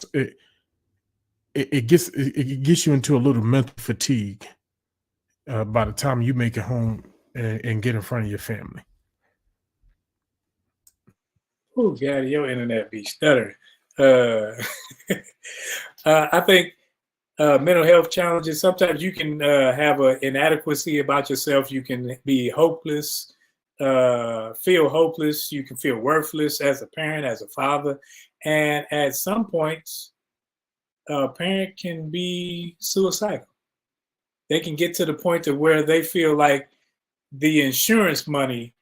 it gets you into a little mental fatigue by the time you make it home and get in front of your family. Oh, God, your internet be stuttering. I think mental health challenges, sometimes you can have an inadequacy about yourself. You can be hopeless, feel hopeless. You can feel worthless as a parent, as a father. And at some points, a parent can be suicidal. They can get to the point to where they feel like the insurance money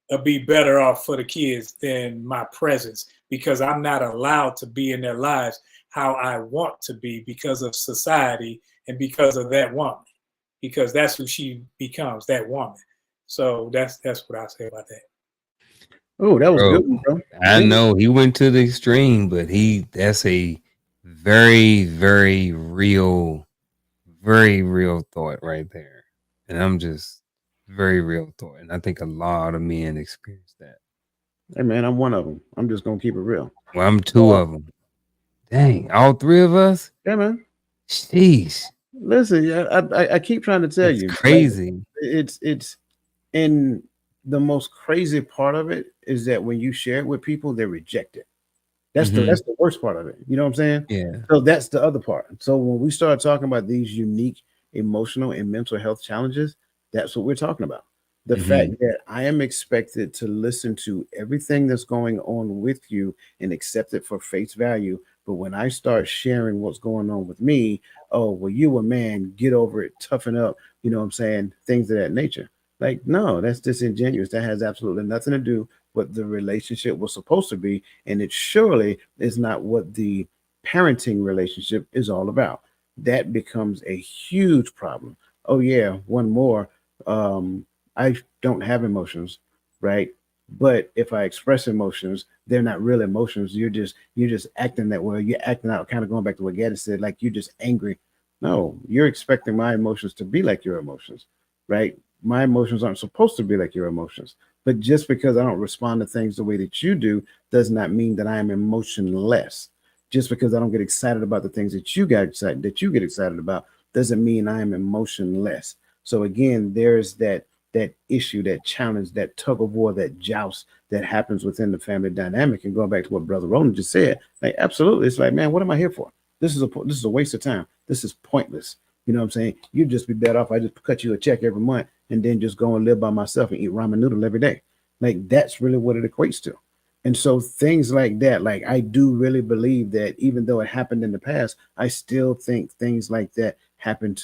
will be better off for the kids than my presence, because I'm not allowed to be in their lives how I want to be because of society and because of that woman, because that's who she becomes, that woman. So that's what I say about that. Oh, that was Bro, good, bro. I know he went to the extreme, but that's a very, very real thought right there. And I'm just very real thought. And I think a lot of men experience that. Hey, man, I'm one of them. I'm just gonna keep it real. Well, I'm two of them. Dang, all three of us? Yeah, man. Sheesh. Listen, yeah, I keep trying to tell That's you, like, crazy. it's and the most crazy part of it is that when you share it with people, they reject it. That's the worst part of it. You know what I'm saying? Yeah. So that's the other part. So when we start talking about these unique emotional and mental health challenges, that's what we're talking about. The fact that I am expected to listen to everything that's going on with you and accept it for face value. But when I start sharing what's going on with me, oh, well, you a man, get over it, toughen up, you know what I'm saying? Things of that nature. Like, no, that's disingenuous. That has absolutely nothing to do with the relationship was supposed to be. And it surely is not what the parenting relationship is all about. That becomes a huge problem. Oh, yeah, one more. I don't have emotions, right? But if I express emotions, they're not real emotions. You're just acting that way. You're acting out, kind of going back to what Gaddy said, like you're just angry. No, you're expecting my emotions to be like your emotions, right? My emotions aren't supposed to be like your emotions. But just because I don't respond to things the way that you do does not mean that I am emotionless. Just because I don't get excited about the things that you get excited about doesn't mean I am emotionless. So again, there's that issue, that challenge, that tug of war, that joust that happens within the family dynamic. And going back to what Brother Roland just said, like absolutely, it's like, man, what am I here for? This is a waste of time. This is pointless. You know what I'm saying? You'd just be better off I just cut you a check every month and then just go and live by myself and eat ramen noodle every day. Like that's really what it equates to. And so things like that, like I do really believe that even though it happened in the past, I still think things like that happen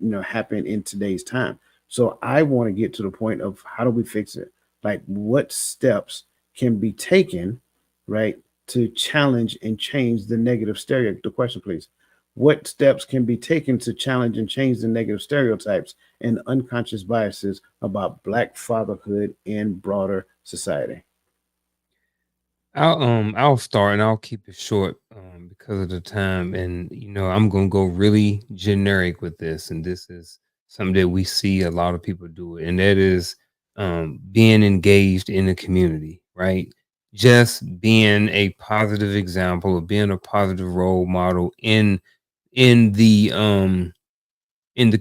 in today's time. So I want to get to the point of how do we fix it? Like what steps can be taken, right, to challenge and change the negative stereotype. The question, please. What steps can be taken to challenge and change the negative stereotypes and unconscious biases about Black fatherhood in broader society? I'll start and I'll keep it short because of the time. And I'm gonna go really generic with this. And this is something that we see a lot of people do it, and that is being engaged in the community, right? Just being a positive example of being a positive role model in the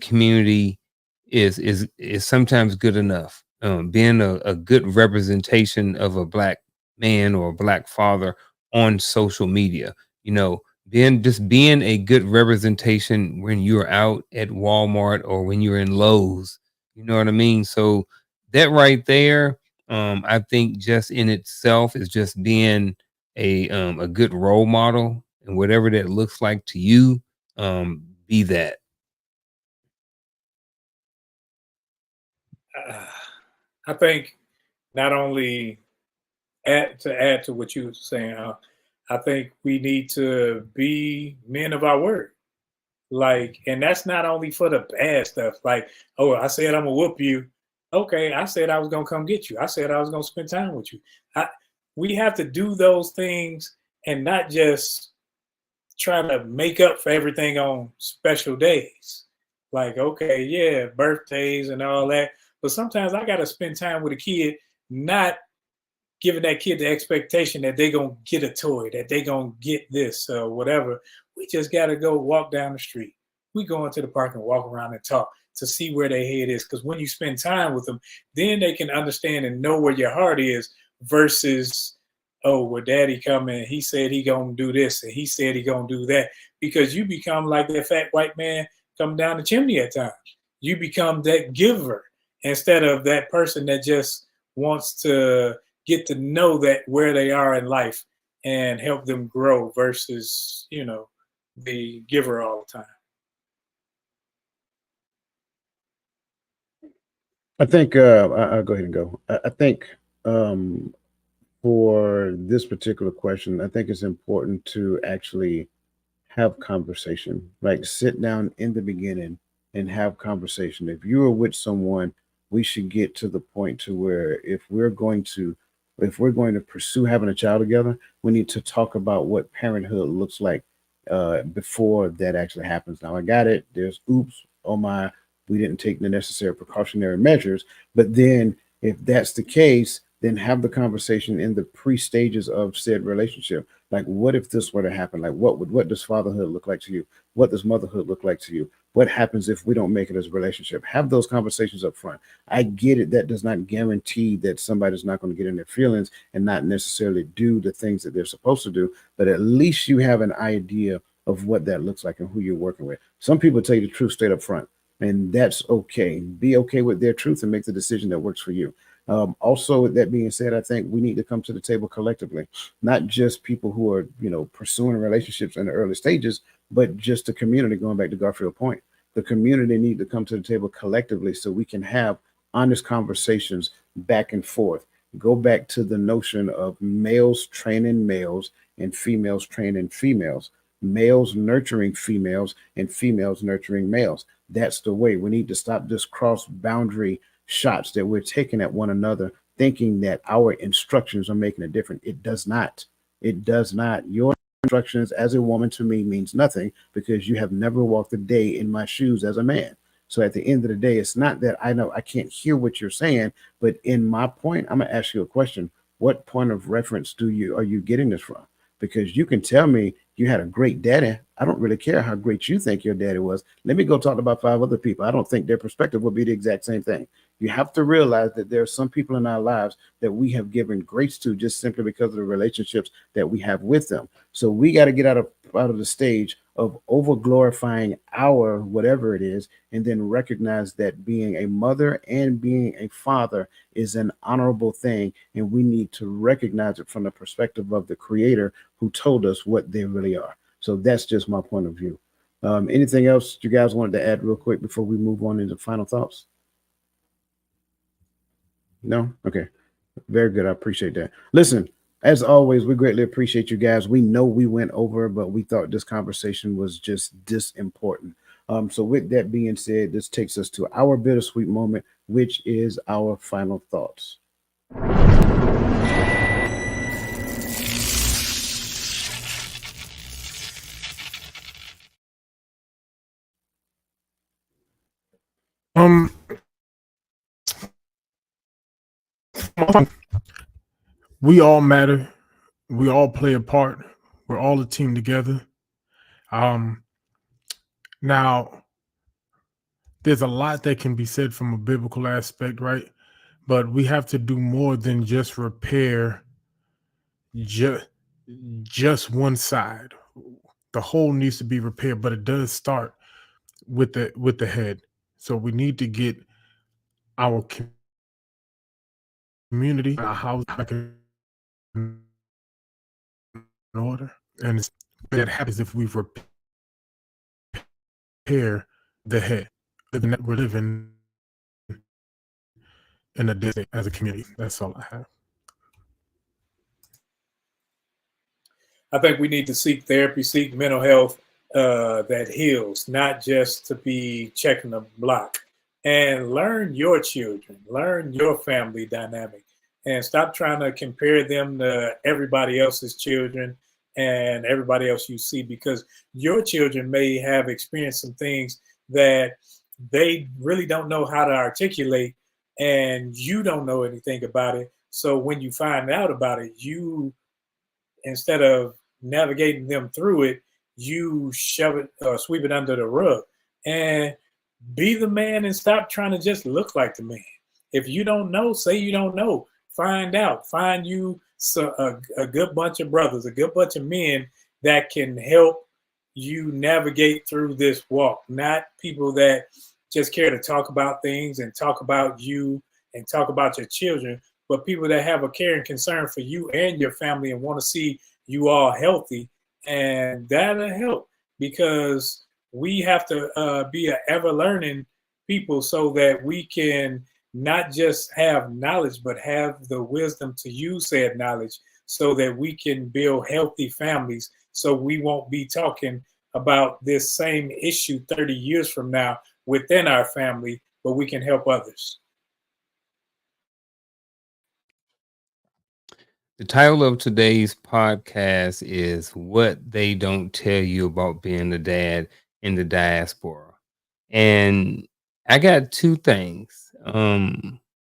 community is sometimes good enough. Being a good representation of a Black man or a Black father on social media, being a good representation when you're out at Walmart or when you're in Lowe's, you know what I mean? So that right there, I think just in itself is just being a good role model, and whatever that looks like to you, be that. I think not only add to what you were saying, I think we need to be men of our word. Like, and that's not only for the bad stuff. Like, oh, I said I'm gonna whoop you. Okay, I said I was gonna come get you. I said I was gonna spend time with you. We have to do those things and not just try to make up for everything on special days. Like, okay, yeah, birthdays and all that. But sometimes I got to spend time with a kid, not giving that kid the expectation that they're going to get a toy, that they're going to get this or whatever. We just got to go walk down the street. We go into the park and walk around and talk to see where their head is. Because when you spend time with them, then they can understand and know where your heart is versus, oh, well, daddy coming, he said he gonna do this and he said he gonna do that. Because you become like that fat white man coming down the chimney at times. You become that giver instead of that person that just wants to get to know that where they are in life and help them grow versus, the giver all the time. I think I'll go ahead and go. I think for this particular question, I think it's important to actually have conversation, like sit down in the beginning and have conversation. If you are with someone, we should get to the point to where if we're going to pursue having a child together, we need to talk about what parenthood looks like before that actually happens. Now I got it. There's oops, oh my, we didn't take the necessary precautionary measures. But then if that's the case, then have the conversation in the pre-stages of said relationship. Like, what if this were to happen? Like, what does fatherhood look like to you? What does motherhood look like to you? What happens if we don't make it as a relationship? Have those conversations up front. I get it. That does not guarantee that somebody's not going to get in their feelings and not necessarily do the things that they're supposed to do, but at least you have an idea of what that looks like and who you're working with. Some people tell you the truth straight up front, and that's okay. Be okay with their truth and make the decision that works for you. Also, with that being said, I think we need to come to the table collectively, not just people who are, pursuing relationships in the early stages, but just the community. Going back to Garfield Point, the community need to come to the table collectively so we can have honest conversations back and forth. Go back to the notion of males training males and females training females, males nurturing females and females nurturing males. That's the way. We need to stop this cross boundary shots that we're taking at one another, thinking that our instructions are making a difference. It does not. It does not. Your instructions as a woman to me means nothing because you have never walked a day in my shoes as a man. So at the end of the day, it's not that I know I can't hear what you're saying, but in my point, I'm gonna ask you a question. What point of reference are you getting this from? Because you can tell me you had a great daddy. I don't really care how great you think your daddy was. Let me go talk to about 5 other people. I don't think their perspective will be the exact same thing. You have to realize that there are some people in our lives that we have given grace to just simply because of the relationships that we have with them. So we got to get out of the stage of over glorifying our whatever it is, and then recognize that being a mother and being a father is an honorable thing, and we need to recognize it from the perspective of the Creator who told us what they really are. So that's just my point of view. Anything else you guys wanted to add real quick before we move on into final thoughts? No? Okay. Very good. I appreciate that. Listen, as always, we greatly appreciate you guys. We know we went over, but we thought this conversation was just this important. So with that being said, this takes us to our bittersweet moment, which is our final thoughts. We all matter. We all play a part. We're all a team together. Now, there's a lot that can be said from a biblical aspect, right? But we have to do more than just repair just one side. The whole needs to be repaired, but it does start with the head. So we need to get our community, our house back in order, and that happens if we repair the head. We're living in a day as a community. That's all I have. I think we need to seek therapy, seek mental health that heals, not just to be checking a block. And learn your children, learn your family dynamic, and stop trying to compare them to everybody else's children and everybody else you see, because your children may have experienced some things that they really don't know how to articulate, and you don't know anything about it. So when you find out about it, you, instead of navigating them through it, you shove it or sweep it under the rug. And be the man and stop trying to just look like the man. If you don't know, say you don't know. Find out. Find you a good bunch of brothers, a good bunch of men that can help you navigate through this walk. Not people that just care to talk about things and talk about you and talk about your children, but people that have a care and concern for you and your family and want to see you all healthy. And that'll help, because we have to be an ever learning people so that we can not just have knowledge, but have the wisdom to use said knowledge so that we can build healthy families, so we won't be talking about this same issue 30 years from now within our family, but we can help others. The title of today's podcast is What They Don't Tell You About Being a Dad in the Diaspora. And I got two things.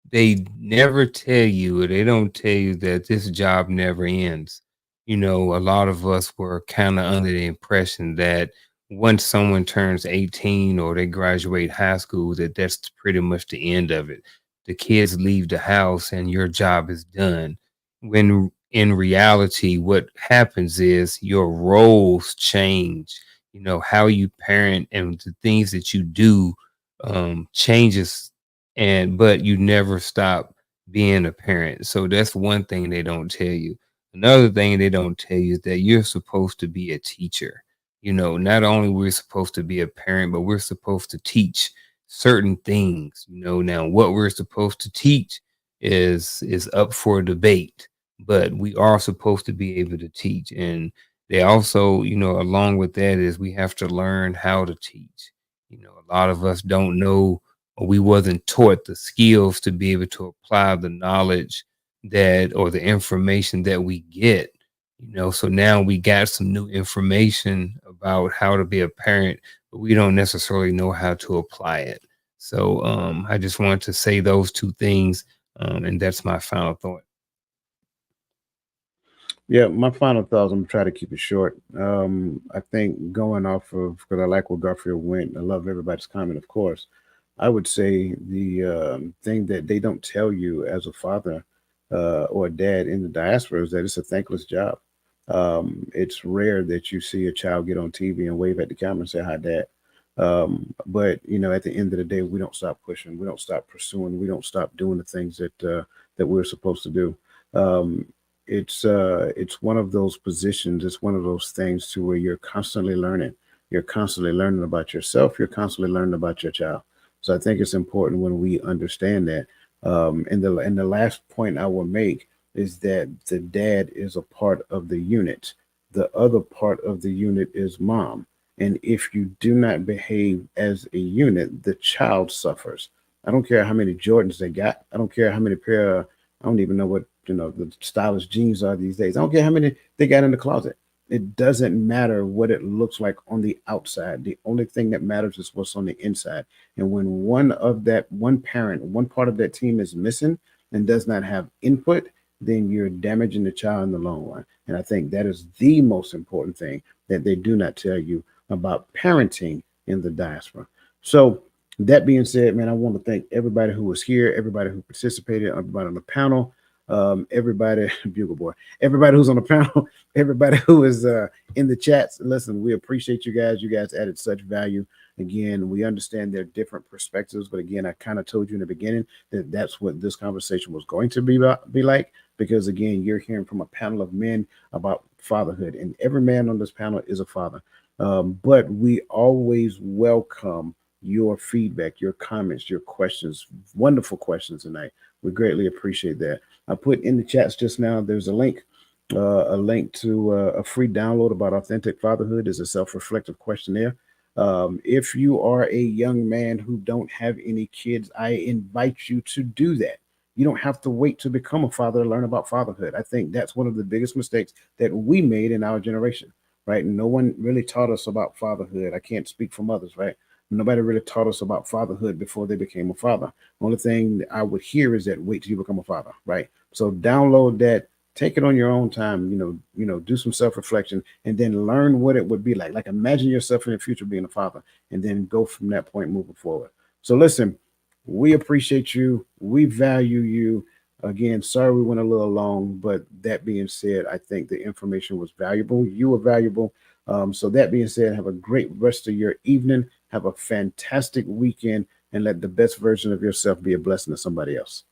They never tell you, or they don't tell you that this job never ends. You know, a lot of us were kind of under the impression that once someone turns 18 or they graduate high school, that that's pretty much the end of it. The kids leave the house and your job is done. When in reality, what happens is your roles change. You know, how you parent and the things that you do changes, but you never stop being a parent. So that's one thing they don't tell you. Another thing they don't tell you is that you're supposed to be a teacher. You know, not only we're supposed to be a parent, but we're supposed to teach certain things. You know, now what we're supposed to teach is up for debate, but we are supposed to be able to teach. And they also, you know, along with that is we have to learn how to teach. You know, a lot of us don't know, or we wasn't taught the skills to be able to apply the knowledge that, or the information that we get. You know, so now we got some new information about how to be a parent, but we don't necessarily know how to apply it. So I just wanted to say those two things, and that's my final thought. Yeah, my final thoughts, I'm gonna try to keep it short. I think going off of, because I like where Garfield went, I love everybody's comment, of course. I would say the thing that they don't tell you as a father or a dad in the diaspora is that it's a thankless job. It's rare that you see a child get on TV and wave at the camera and say, "Hi, Dad." But you know, at the end of the day, we don't stop pushing, we don't stop pursuing, we don't stop doing the things that we're supposed to do. Um, it's one of those positions. It's one of those things to where you're constantly learning. You're constantly learning about yourself. You're constantly learning about your child. So I think it's important when we understand that. And the last point I will make is that the dad is a part of the unit. The other part of the unit is mom. And if you do not behave as a unit, the child suffers. I don't care how many Jordans they got. I don't care how many pair of, I don't even know what, you know, the stylish jeans are these days. I don't care how many they got in the closet. It doesn't matter what it looks like on the outside. The only thing that matters is what's on the inside. And when one parent, one part of that team is missing and does not have input, then you're damaging the child in the long run. And I think that is the most important thing that they do not tell you about parenting in the diaspora. So that being said, man, I want to thank everybody who was here, everybody who participated, everybody on the panel, everybody, Bugle Boy, everybody who's on the panel, everybody who is in the chats. Listen, we appreciate you guys. You guys added such value. Again, we understand there are different perspectives, but again, I kind of told you in the beginning that that's what this conversation was going to be like, because again, you're hearing from a panel of men about fatherhood, and every man on this panel is a father. But we always welcome your feedback, your comments, your questions. Wonderful questions tonight. We greatly appreciate that. I put in the chats just now, there's a link to a free download about authentic fatherhood. Is a self-reflective questionnaire. If you are a young man who don't have any kids, I invite you to do that. You don't have to wait to become a father to learn about fatherhood. I think that's one of the biggest mistakes that we made in our generation, right? No one really taught us about fatherhood. I can't speak for mothers, right? Nobody really taught us about fatherhood before they became a father. Only thing I would hear is that wait till you become a father, right? So download that, take it on your own time, do some self-reflection, and then learn what it would be like. Like imagine yourself in the future being a father, and then go from that point moving forward. So listen, we appreciate you. We value you. Again, sorry we went a little long, but that being said, I think the information was valuable. You were valuable. So that being said, have a great rest of your evening. Have a fantastic weekend, and let the best version of yourself be a blessing to somebody else.